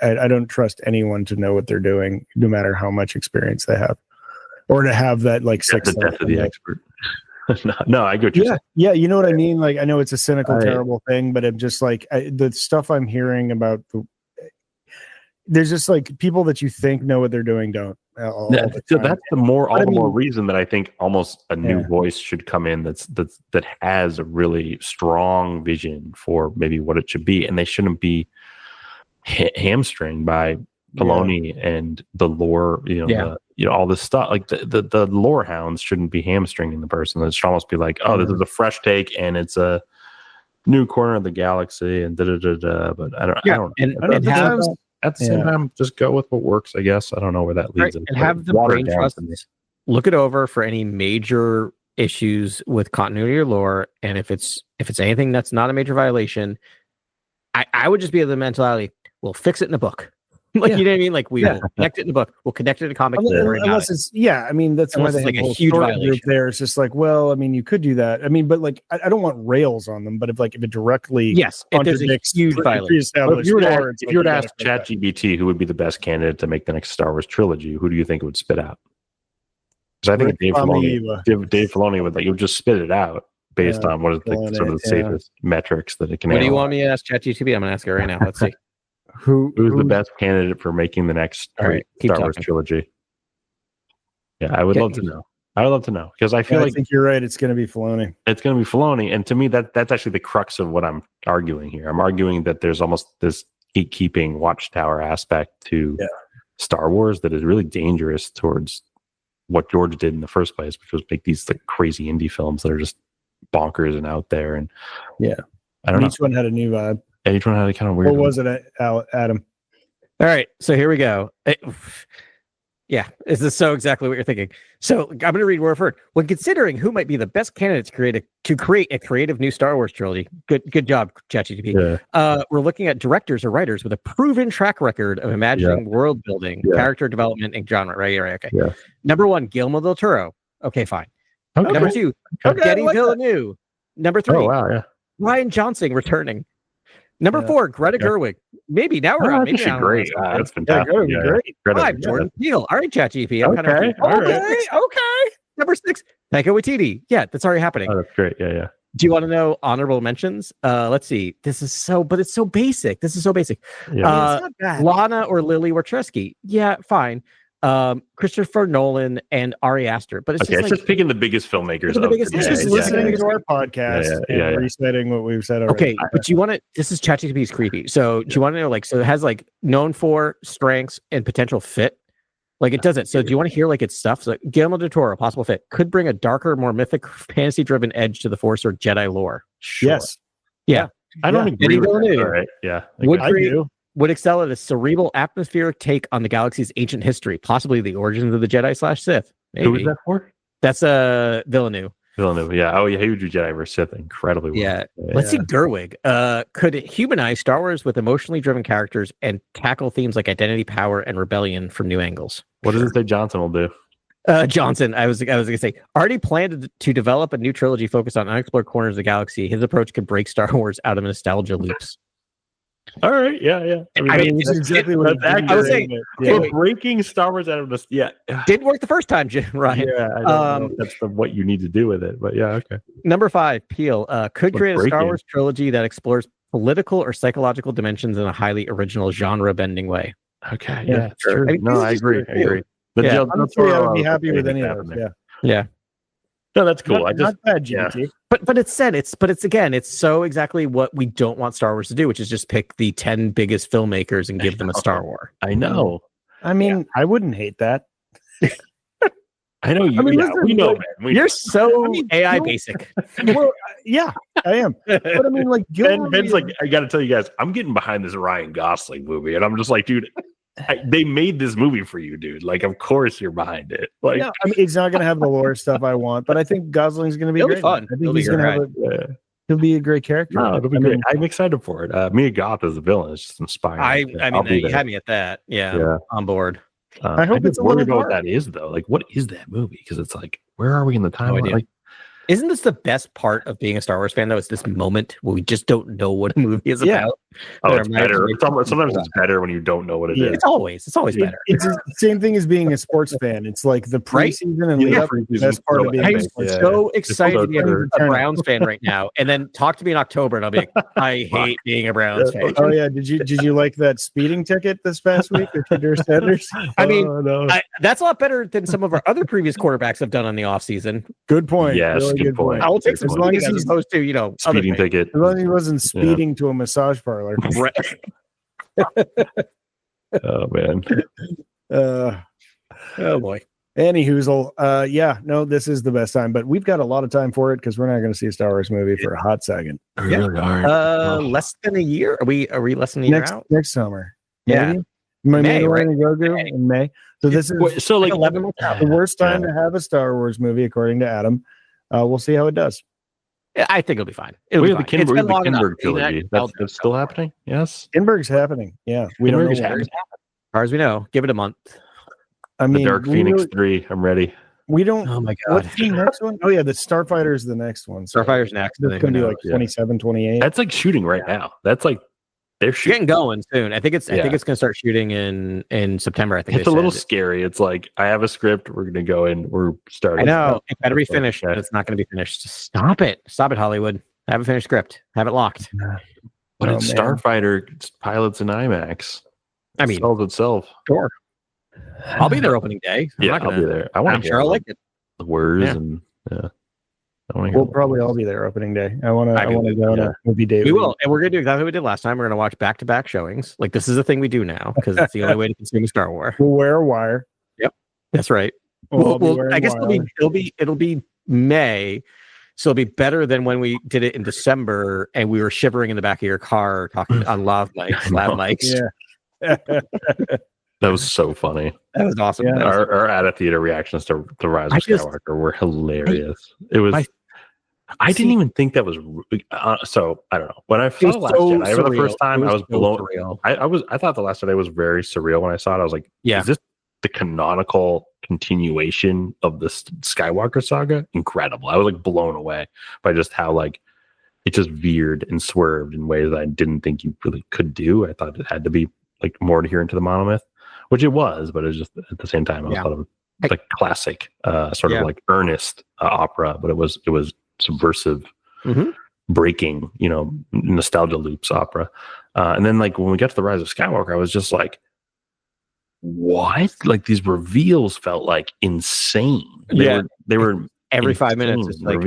I don't trust anyone to know what they're doing, no matter how much experience they have, or to have that like sixth. The death of the expert. No, I get you. Yeah, you know what I mean. Like, I know it's a cynical, terrible thing, but I'm just like the stuff I'm hearing about there's just like people that you think know what they're doing don't. So that's the more reason that I think almost a new voice should come in that has a really strong vision for maybe what it should be, and they shouldn't be hamstringed by Filoni and the lore. All this stuff. Like the lore hounds shouldn't be hamstringing the person. It should almost be like, oh, this is a fresh take, and it's a new corner of the galaxy, and da. But I don't. At the same time, just go with what works, I guess. I don't know where that leads. Right. And have the brain trust. Look it over for any major issues with continuity or lore. And if it's anything that's not a major violation, I would just be of the mentality, we'll fix it in a book. Like, you know what I mean? Like, we will connect it in the book. We'll connect it to comics. Unless it's, I mean, that's why they have like a huge violation there. It's just like, well, I mean, you could do that. I mean, but like, I don't want rails on them, but if it directly if there's a huge violation. If you were to ask ChatGPT who would be the best candidate to make the next Star Wars trilogy, who do you think it would spit out? Because I think Dave Filoni would would just spit it out based on what is sort of the safest metrics that it can. What do you want me to ask ChatGPT? I'm going to ask it right now. Let's see. Who's the best candidate for making the next Star Wars trilogy? Yeah, I would love to know. I would love to know, because I feel I think you're right. It's going to be Filoni. It's going to be Filoni, and to me, that's actually the crux of what I'm arguing here. I'm arguing that there's almost this gatekeeping watchtower aspect to Star Wars that is really dangerous towards what George did in the first place, which was make these crazy indie films that are just bonkers and out there. And I don't know. Each one had a new vibe. And each one had a kind of weird. What was it, Adam? All right, so here we go. This is so exactly what you're thinking. So I'm going to read word for word. When considering who might be the best candidates to create a creative new Star Wars trilogy, good job, ChatGPT. We're looking at directors or writers with a proven track record of imagining world building, character development, and genre. Right. Okay. Yeah. Number 1, Guillermo del Toro. Okay, fine. Okay. Number 2, Denis Villeneuve. Number 3, Ryan Johnson returning. Number 4, Greta Gerwig. Maybe now we're on. Maybe great. That's fantastic. Great. 5, Jordan Peele. All right, ChatGPT. Okay. Number 6, Taika Waititi. Yeah, that's already happening. Oh, that's great. Yeah. Do you want to know honorable mentions? Let's see. It's so basic. This is so basic. Yeah, it's not bad. Lana or Lily Wachowski. Yeah, fine. Christopher Nolan and Ari Aster, but it's just picking the biggest filmmakers. Just listening to our podcast and resetting what we've said already. Okay, but you want to? This is ChatGPT's creepy. So do you want to know? So it has known for strengths and potential fit. It doesn't. So do you want to hear its stuff? So Guillermo del Toro, possible fit, could bring a darker, more mythic, fantasy-driven edge to the Force or Jedi lore. Sure. Yes. Yeah. I don't agree with that. Right. Yeah. Would excel at a cerebral, atmospheric take on the galaxy's ancient history, possibly the origins of the Jedi/Sith. Maybe. Who is that for? That's Villeneuve. Yeah. Oh, yeah. He would do Jedi versus Sith incredibly well. Yeah. Let's see. Gerwig could humanize Star Wars with emotionally driven characters and tackle themes like identity, power, and rebellion from new angles. What does it say Johnson will do? Johnson, I was going to say, already planned to develop a new trilogy focused on unexplored corners of the galaxy. His approach could break Star Wars out of nostalgia loops. All right, yeah. I mean that's exactly what I was saying. We're breaking Star Wars out of this. Yeah, didn't work the first time, Ryan. Yeah, I don't know if that's what you need to do with it, but yeah, okay. Number 5, Peele could create a Star Wars trilogy that explores political or psychological dimensions in a highly original genre-bending way. Okay, yeah, sure. I agree. Honestly, I would be happy with any of those. Yeah. No, that's cool. Not bad, GPT. But it's so exactly what we don't want Star Wars to do, which is just pick the 10 biggest filmmakers and give them a Star Wars. I know. I mean, I wouldn't hate that. I know you. I mean, we know, man. You're so AI basic. Well, yeah, I am. But I mean, Ben's I got to tell you guys, I'm getting behind this Ryan Gosling movie, and I'm just like, dude, they made this movie for you, dude. Like, of course you're behind it. Like, yeah, I mean, it's not going to have the lore stuff I want, but I think Gosling's going to be It'll be great. fun. I think he's going to have he'll be a great character. No, it'll be great. I'm excited for it. Mia Goth as a villain is just inspiring. I mean, you had me at that. Yeah. On board. I hope it's a worried little about what that is, though. Like, what is that movie? Because it's like, where are we in the timeline? Like, isn't this the best part of being a Star Wars fan, though? It's this moment where we just don't know what a movie is about. Oh, it's better. Sometimes it's better when you don't know what it is. It's always better. It's the same thing as being a sports fan. It's like the preseason and lead up to the best part of being I'm so excited to be a Browns fan right now. And then talk to me in October and I'll be like, I hate being a Browns fan. Oh yeah. Did you like that speeding ticket this past week with Kadir Sanders? I mean, that's a lot better than some of our other previous quarterbacks have done on the offseason. Good point. Yes, really good point. I will take some as long as he's opposed to, speeding ticket. As long as he wasn't speeding to a massage parlor. Right. Oh man. Oh boy. Anywho, this is the best time, but we've got a lot of time for it because we're not going to see a Star Wars movie for a hot second. We really are. Less than a year. Are we less than a year out? Next summer. Yeah. May, right? Grogu in May. So this is like 11 months out. the worst time to have a Star Wars movie, according to Adam. We'll see how it does. I think it'll be fine. We have the Kinberg trilogy. That's still happening. Yes, Kinberg's happening. Yeah, we don't know as far as we know. Give it a month. I mean, the Dark Phoenix 3. I'm ready. We don't. Oh my god! What's the next one? Oh yeah, the Starfighter is the next one. So Starfighter's next. It's going to be like 27, 28. That's like shooting right now. That's like they're shooting. Getting going soon. I think it's going to start shooting in September. I think it's a little scary. It's like I have a script. We're going to go in. We're starting. I know it better be finished, but it's not going to be finished. Stop it, Hollywood. Have a finished script. Have it locked. But it's Starfighter pilots in IMAX. I mean, sells itself. Sure. I'll be there opening day. I'll be there. I'm sure I'll like it. The words and we'll probably all be there opening day. I want to go on a movie day. We will, and we're going to do exactly what we did last time. We're going to watch back-to-back showings. Like this is a thing we do now because it's the only way to consume Star Wars. We'll wear a wire. Yep, that's right. I guess it'll be May. So it'll be better than when we did it in December and we were shivering in the back of your car talking on lav mics. Yeah. That was so funny. That was awesome. Yeah. Our at a theater reactions to the Rise of Skywalker were hilarious. I didn't even think that was so. I don't know. When I saw Last Jedi for the first time, I was blown. I thought the Last Jedi was very surreal when I saw it. I was like, is this the canonical continuation of the Skywalker saga? Incredible. I was like blown away by just how like it just veered and swerved in ways that I didn't think you really could do. I thought it had to be like more adherent to the monomyth, which it was, but it was just at the same time I thought of like classic sort of like earnest opera, but it was subversive, breaking, nostalgia loops opera. And then like when we got to the Rise of Skywalker, I was just like, what? Like these reveals felt like insane. They were every 5 minutes. It's like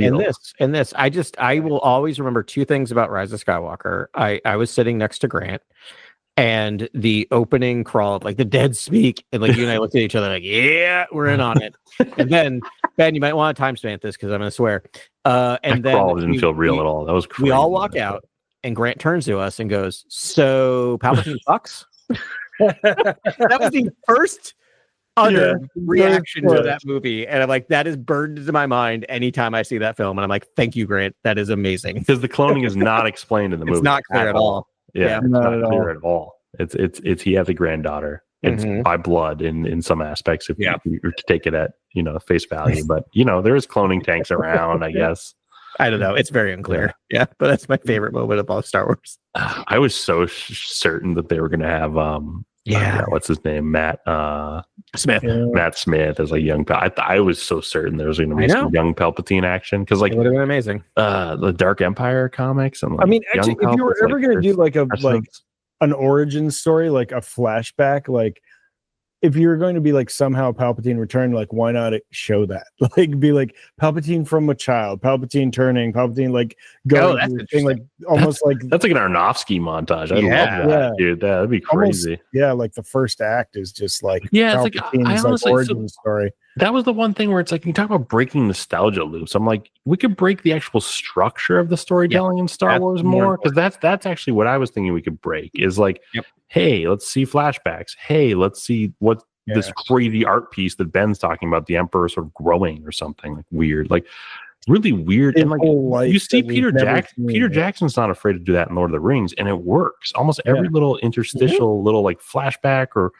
and this. I will always remember two things about Rise of Skywalker. I was sitting next to Grant. And the opening crawl, like the dead speak, and like you and I looked at each other like, yeah, we're in on it. And then Ben, you might want to timestamp this because I'm going to swear. And then crawl didn't feel real at all. That was crazy. We all walk out, and Grant turns to us and goes, "So Palpatine fucks." That was the first reaction to that movie, and I'm like, that is burned into my mind anytime I see that film. And I'm like, thank you, Grant. That is amazing because the cloning is not explained in the movie. It's not clear at all. Yeah, it's not clear at all. It's he has a granddaughter. It's by blood in some aspects if you take it at face value. But there is cloning tanks around, I guess. I don't know. It's very unclear. Yeah, but that's my favorite moment of all Star Wars. I was so certain that they were going to have what's his name, Matt Smith. Matt Smith as a young I was so certain there was going to be some young Palpatine action because like it would have been amazing. The Dark Empire comics and I mean, actually, if you were ever going to do like an origin story, like a flashback, like if you're going to be like somehow Palpatine returned, like why not show that? Like be like Palpatine from a child, Palpatine turning, Palpatine like going thing, like almost that's like an Aronofsky montage. I love that, dude. That'd be crazy. Almost, like the first act is just like it's like I honestly, origin story. that was the one thing where it's like, you talk about breaking nostalgia loops. I'm like, we could break the actual structure of the storytelling in Star Wars more, because that's actually what I was thinking we could break is like, hey, let's see flashbacks. Hey, let's see what this crazy art piece that Ben's talking about, the Emperor sort of growing or something like weird, like really weird. And like you see Peter Jackson's not afraid to do that in Lord of the Rings, and it works. Almost every little interstitial little like flashback or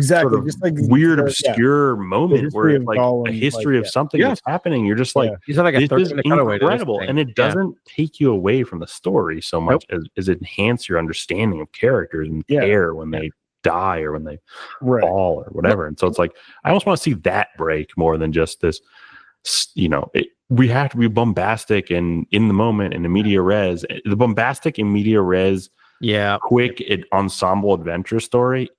sort of just like weird obscure moment where it's like a history of something that's happening. You're just like, this is incredible, and it doesn't take you away from the story so much as it enhance your understanding of characters and care when they die or when they fall or whatever. And so it's like, I almost want to see that break more than just this, we have to be bombastic and in the moment and the media res. The bombastic and media res, quick ensemble adventure story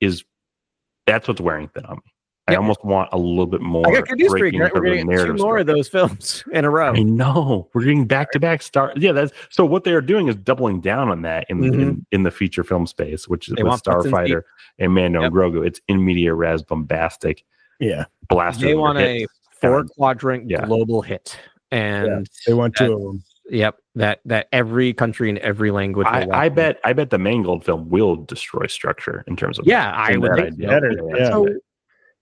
that's what's wearing thin on me. I almost want a little bit more. We're getting 2 more of those films in a row. I know we're getting back-to-back stars. Yeah, that's so. What they are doing is doubling down on that in the feature film space, which is with Starfighter and Mando and Grogu. It's in media res, bombastic. Blasters. They want a 4-quadrant global hit, and they want 2 of them. Yep, that every country and every language. I bet the Mangold film will destroy structure in terms of I would think better. So,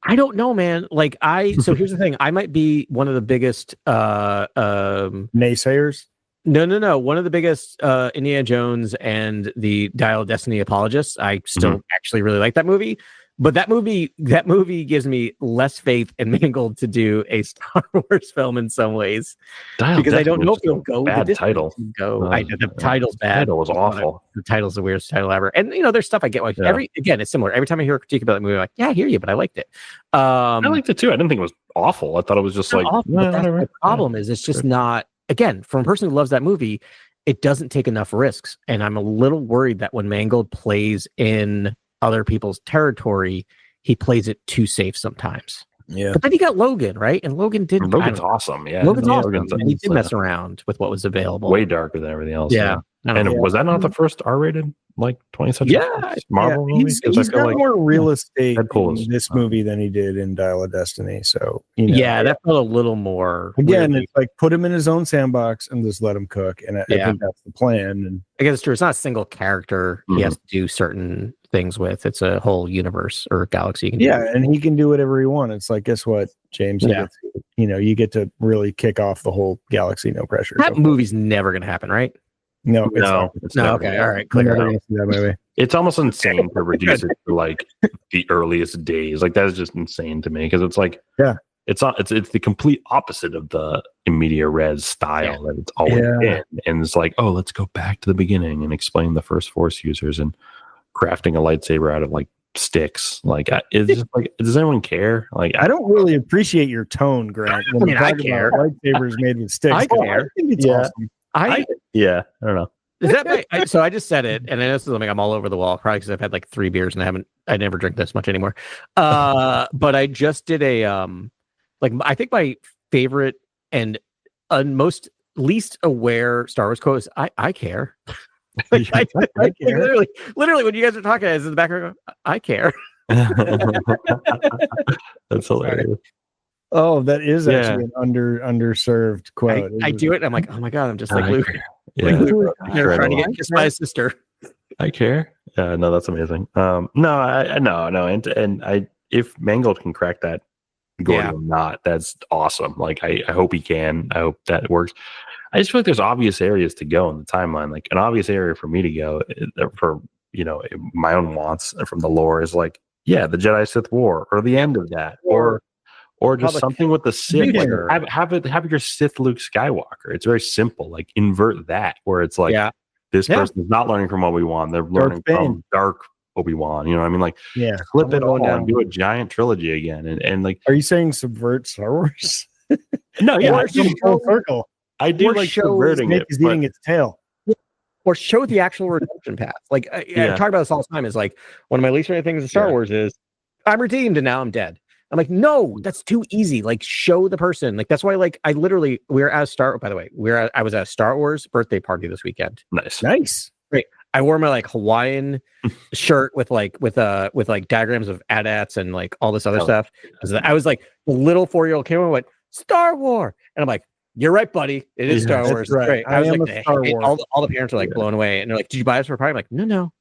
I don't know, man. Like so here's the thing. I might be one of the biggest naysayers. No. One of the biggest Indiana Jones and the Dial of Destiny apologists. I still actually really like that movie. But that movie gives me less faith in Mangold to do a Star Wars film in some ways, because I don't know if it'll go. Bad title. The title's bad. The title was awful. The title's the weirdest title ever. And there's stuff I get. Like again, it's similar. Every time I hear a critique about that movie, I'm like, yeah, I hear you, but I liked it. I liked it too. I didn't think it was awful. I thought it was just like. Awful, but that's the problem is it's just not. Again, from a person who loves that movie, it doesn't take enough risks, and I'm a little worried that when Mangold plays in other people's territory, he plays it too safe sometimes. But then you got Logan, right? And Logan's awesome. Logan's awesome. And he did mess around with what was available. Way darker than everything else. And was that not the first R-rated like 20th century Marvel movie? He's got more real estate in this movie than he did in Dial of Destiny. So that felt a little more. Again, weirdly. It's like put him in his own sandbox and just let him cook. And I think that's the plan. And I guess it's true. It's not a single character he has to do certain things with. It's a whole universe or galaxy. And he can do whatever he wants. It's like, guess what, James? You get to really kick off the whole galaxy, no pressure. That movie's never going to happen, right? No. Okay. All right. Clear. It's almost insane to reduce it to like the earliest days. Like that is just insane to me because it's like, it's the complete opposite of the media res style that it's always been. And it's like, oh, let's go back to the beginning and explain the first Force users and crafting a lightsaber out of like sticks. Like, it's just like, does anyone care? Like, I don't really appreciate your tone, Grant. When I care. Lightsabers made with sticks. I care. I think it's awesome. I don't know. Is that so I just said it, and I know this is something I'm all over the wall, probably because I've had like 3 beers and I never drink this much anymore. But I just did a I think my favorite and most least aware Star Wars quote is I care. I care. Literally when you guys are talking, I was in the background going, I care. That's hilarious. Oh, that is actually an underserved quote. I do it and I'm like, oh my god, I'm just like Luke. Trying to get kissed by his sister. I care. No, that's amazing. No. If Mangold can crack that Gordy or not, that's awesome. Like I hope he can. I hope that works. I just feel like there's obvious areas to go in the timeline. Like an obvious area for me to go for my own wants from the lore is like the Jedi Sith War or the end of that or just something with the Sith. Like have your Sith Luke Skywalker. It's very simple. Like invert that where it's like this person is not learning from Obi-Wan. They're learning from Dark Obi-Wan. You know what I mean? Like flip it all and do a giant trilogy again. And like, are you saying subvert Star Wars? No, full circle. I do like subverting it. Is eating its tail. Or show the actual redemption path. Like I talk about this all the time. Is like one of my least favorite things in Star Wars is I'm redeemed and now I'm dead. I'm like, no, that's too easy. Like, show the person. Like, that's why, like, I literally, I was at a Star Wars birthday party this weekend. Nice. Great. I wore my like Hawaiian shirt with like diagrams of AT-ATs and like all this other stuff. I was like the little 4-year-old kid went Star Wars, and I'm like, you're right, buddy. It is Star Wars. Right. Great. I was like, a Star Wars. All the parents are like blown away, and they're like, "Did you buy this for a party?" I'm like, "No.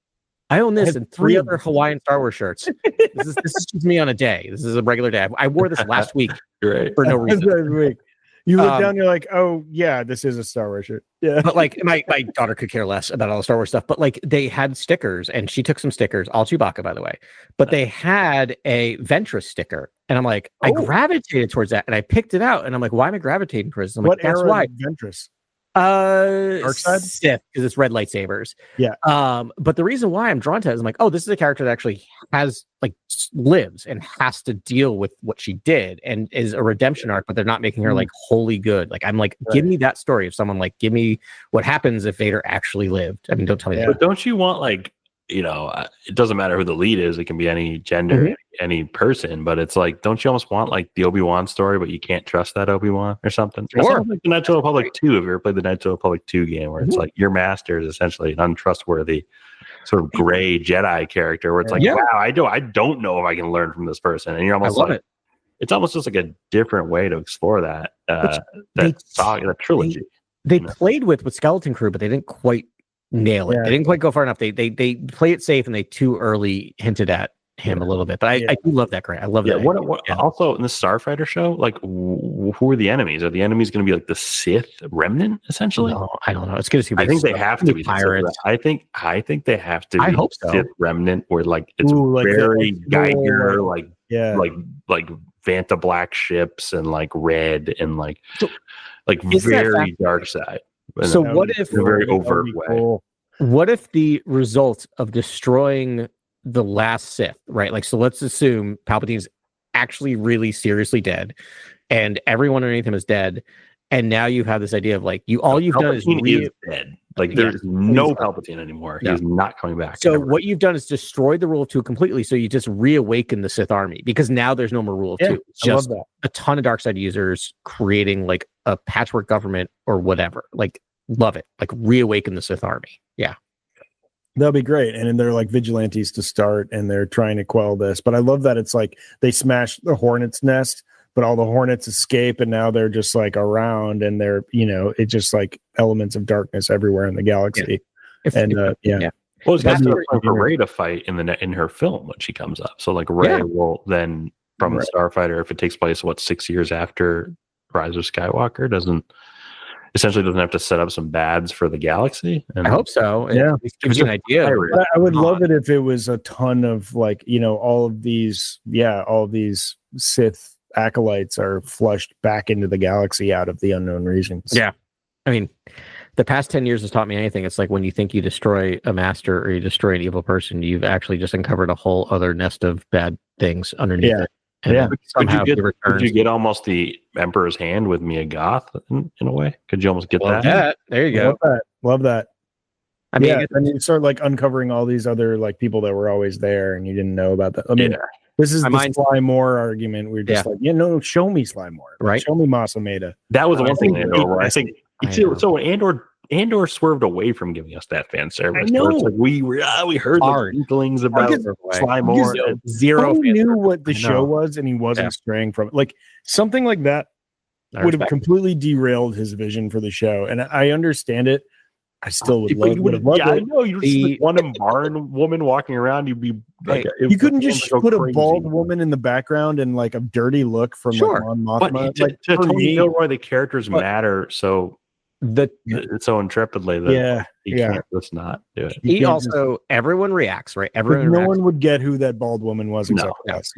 I own this and 3 other Hawaiian Star Wars shirts. This is just me on a day. This is a regular day. I wore this last week for no reason." You look down, you're like, oh yeah, this is a Star Wars shirt. Yeah. But like my daughter could care less about all the Star Wars stuff. But like they had stickers, and she took some stickers, all Chewbacca, by the way. But they had a Ventress sticker, and I'm like, I gravitated towards that, and I picked it out, and I'm like, why am I gravitating towards this? I'm what like, that's era why. Ventress? Dark side, Sith, because it's red lightsabers. Yeah. But the reason why I'm drawn to it is I'm like, oh, this is a character that actually has like lives and has to deal with what she did and is a redemption arc, but they're not making her like wholly good. Like I'm like, give me that story of someone, like give me what happens if Vader actually lived. I mean, don't tell me that. But don't you want like, it doesn't matter who the lead is. It can be any gender, any person. But it's like, don't you almost want like the Obi-Wan story, but you can't trust that Obi-Wan or something? Or like the Knights of the Republic 2. Have you ever played the Knights of the Republic 2 game where it's like your master is essentially an untrustworthy sort of gray Jedi character where it's like, wow, I don't know if I can learn from this person. And you're almost like, it's almost just like a different way to explore that that trilogy. They played with Skeleton Crew, but they didn't quite nail it. They didn't quite go far enough. They play it safe, and they too early hinted at him a little bit. But I do love that. Great, I love that. Also in the Starfighter show, like who are the enemies? Are the enemies going to be like the Sith remnant essentially? No, I don't know. It's going to be. I think they have to be pirates. I think they have to. I hope so. Sith remnant, where like it's very Geiger, like Vanta black ships and like red and like very dark side. So what if in a very overt way? Cool. What if the result of destroying the last Sith, right? Like, so let's assume Palpatine's actually really seriously dead, and everyone underneath him is dead, and now you have this idea of like you've done is dead. Like there's no Palpatine anymore. He's not coming back. So what you've done is destroyed the rule of 2 completely. So you just reawaken the Sith army because now there's no more rule of 2. It's just a ton of dark side users creating like a patchwork government or whatever. Like love it. Like reawaken the Sith army. Yeah. That'll be great. And then they're like vigilantes to start, and they're trying to quell this. But I love that it's like they smash the Hornet's nest, but all the Hornets escape, and now they're just like around, and they're, it's just like elements of darkness everywhere in the galaxy. Well, it's got to for Rey to fight in her film when she comes up. So like Rey will then from the Starfighter, if it takes place 6 years after Rise of Skywalker, doesn't have to set up some bads for the galaxy. And I hope so. Yeah, it gives you an idea. I would love it if it was a ton of like all of these Sith acolytes are flushed back into the galaxy out of the unknown regions. Yeah, I mean, the past 10 years has taught me anything. It's like when you think you destroy a master or you destroy an evil person, you've actually just uncovered a whole other nest of bad things underneath it. And could you get almost the Emperor's hand with Mia Goth in a way? Could you almost get that? There you go. Love that. I mean, and you start like uncovering all these other like people that were always there and you didn't know about that. I mean, this is the Sly Moore argument. We're just like, show me Sly Moore. Right. Show me Masameda. That was the one thing where I think so Andor swerved away from giving us that fan service. I know. It's like we heard the inklings about Sly Moore. Zero. He knew what the show was, and he wasn't straying from it. Like something like that would have completely derailed his vision for the show. And I understand it. I still would have loved it. I know you just one barn woman walking around. You'd be like, you couldn't just put a bald woman in the background and like a dirty look from like Mon Mothma. But to Tony Gilroy, the characters matter so intrepidly that you can't just not do it. Everyone reacts, right? No one would get who that bald woman was except us.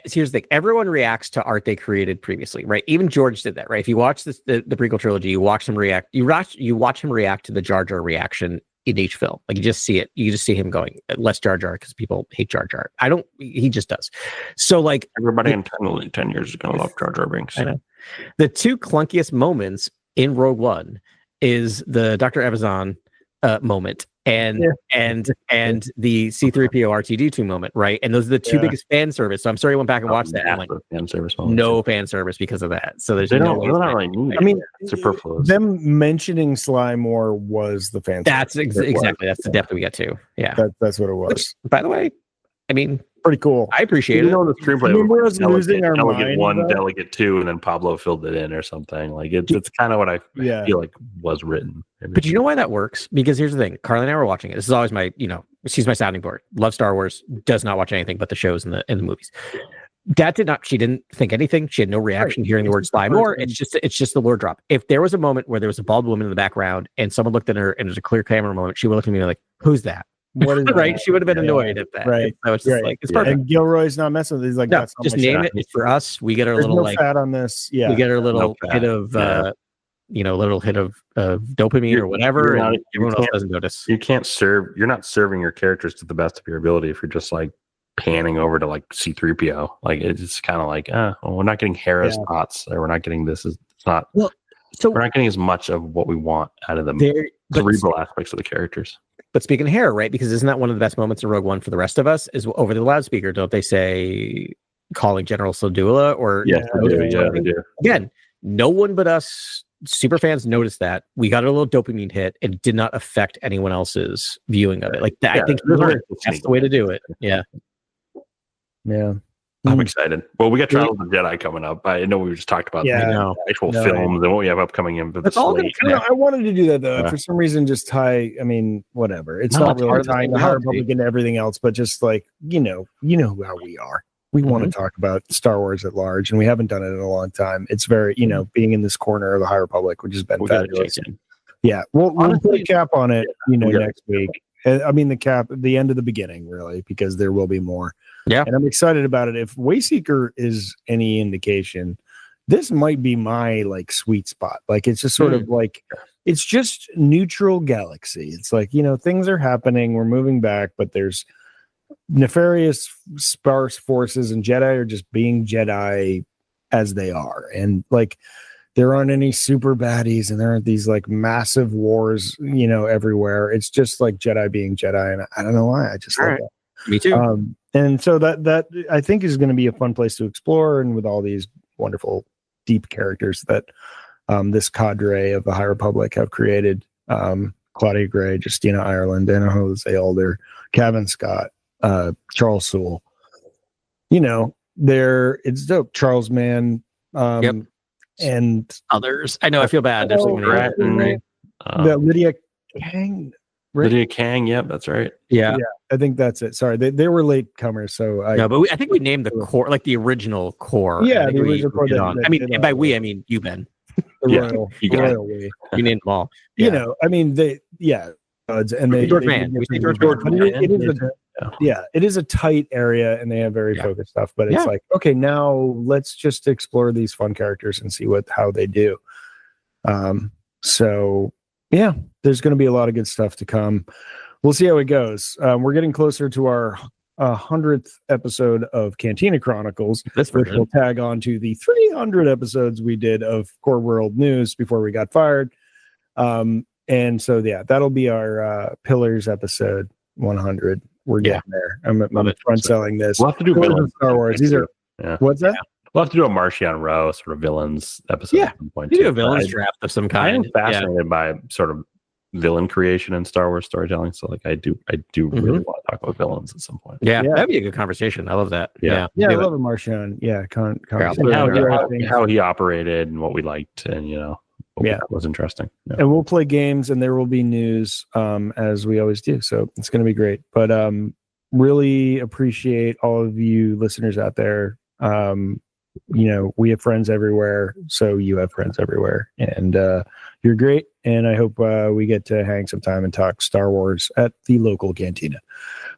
Here's the thing: everyone reacts to art they created previously, right? Even George did that, right? If you watch the prequel trilogy, you watch him react. You watch him react to the Jar Jar reaction in each film. Like you just see it. You just see him going less Jar Jar because people hate Jar Jar. He just does. So like everybody in 10 years is going to love Jar Jar Binks. I know. The 2 clunkiest moments in Rogue One is the Dr. Evazan moment and the C-3PO R2-D2 moment, right? And those are the two biggest fan service. So I'm sorry I went back and watched that. And like, fan service no fan service because of that. So there's they're not really need. I mean, superfluous. Them mentioning Sly more was the fan. That's exactly that's the depth that we got to. Yeah, that's what it was. Which, by the way, I mean, pretty cool. I appreciate it. The screenplay, we're losing our delegate mind, 1, though. delegate 2, and then Pablo filled it in or something. Like it's kind of what I feel like was written. But you know why that works? Because here's the thing: Carly and I were watching it. This is always my, she's my sounding board. Love Star Wars. Does not watch anything but the shows and the movies. Dad did not. She didn't think anything. She had no reaction hearing the word Sly more. It's just the word drop. If there was a moment where there was a bald woman in the background and someone looked at her and there's a clear camera moment, she would look at me like, "Who's that?" What is right? that? She would have been annoyed at that. Right. So it's just like it's perfect. And Gilroy's not messing with it. He's like, no, that's not just my name shot. it. It's for us. We get our There's little no fat on this. Yeah. We get our little hit of little hit of dopamine or whatever, and everyone else doesn't notice. You're not serving your characters to the best of your ability if you're just like panning over to like C-3PO. Like it's kind of like, we're not getting Hera's thoughts, or we're not getting this. It's not. Well, so we're not getting as much of what we want out of them. Cerebral aspects of the characters. But speaking of Hera, right? Because isn't that one of the best moments in Rogue One for the rest of us? Is over the loudspeaker, don't they say calling General Sildula? Or they do. Again, no one but us super fans noticed that. We got a little dopamine hit. It did not affect anyone else's viewing of it. Like I think that's the way to do it. Yeah. Yeah. I'm excited. Well, we got Trials of the Jedi coming up. I know we just talked about the actual films and what we have upcoming in. But I wanted to do that though. For some reason, just tie. I mean, whatever. It's not really tying the High Republic into everything else, but just like you know how we are. We want to talk about Star Wars at large, and we haven't done it in a long time. It's very, being in this corner of the High Republic, which has been fabulous. Yeah, we'll put a cap on it, next week. I mean, the end of the beginning, really, because there will be more. Yeah. And I'm excited about it. If Wayseeker is any indication, this might be my like sweet spot. Like it's just sort of like it's just neutral galaxy. It's like, things are happening, we're moving back, but there's nefarious sparse forces, and Jedi are just being Jedi as they are. And like there aren't any super baddies, and there aren't these like massive wars, everywhere. It's just like Jedi being Jedi, and I don't know why. I just love that. Me too. And so that I think is going to be a fun place to explore, and with all these wonderful, deep characters that this cadre of the High Republic have created. Claudia Gray, Justina Ireland, Anna Jose Alder, Kevin Scott, Charles Soule. It's dope. Charles Mann, and others. I know. I feel bad. There's Lydia Kang. Right? Lydia Kang, yep, that's right. Yeah, I think that's it. Sorry, they were late comers, so I think we named the core, like the original core. Yeah, the original core. And by we, I mean you, Ben. Royal we. You named them all. Yeah. And they George Mann. It is a tight area, and they have very focused stuff. But it's like, okay, now let's just explore these fun characters and see how they do. So. Yeah, there's going to be a lot of good stuff to come. We'll see how it goes. We're getting closer to our 100th episode of Cantina Chronicles, which will tag on to the 300 episodes we did of Core World News before we got fired. And so, that'll be our Pillars episode 100. We're getting there. I'm front selling this. We'll have to do villains. Star Wars. These are what's that? We'll have to do a Martian Row sort of villains episode at some point. You do a villains draft of some kind. I am fascinated by sort of villain creation in Star Wars storytelling. So like I do really want to talk about villains at some point. Yeah, that'd be a good conversation. I love that. Yeah, I love a Martian. Yeah, how he operated and what we liked, and what was interesting. Yeah. And we'll play games, and there will be news as we always do. So it's going to be great. But really appreciate all of you listeners out there. We have friends everywhere, so you have friends everywhere, and you're great. And I hope we get to hang some time and talk Star Wars at the local cantina.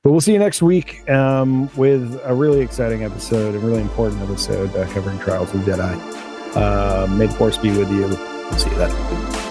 But we'll see you next week with a really exciting episode, a really important episode covering Trials of the Jedi. May the Force be with you. We'll see you then.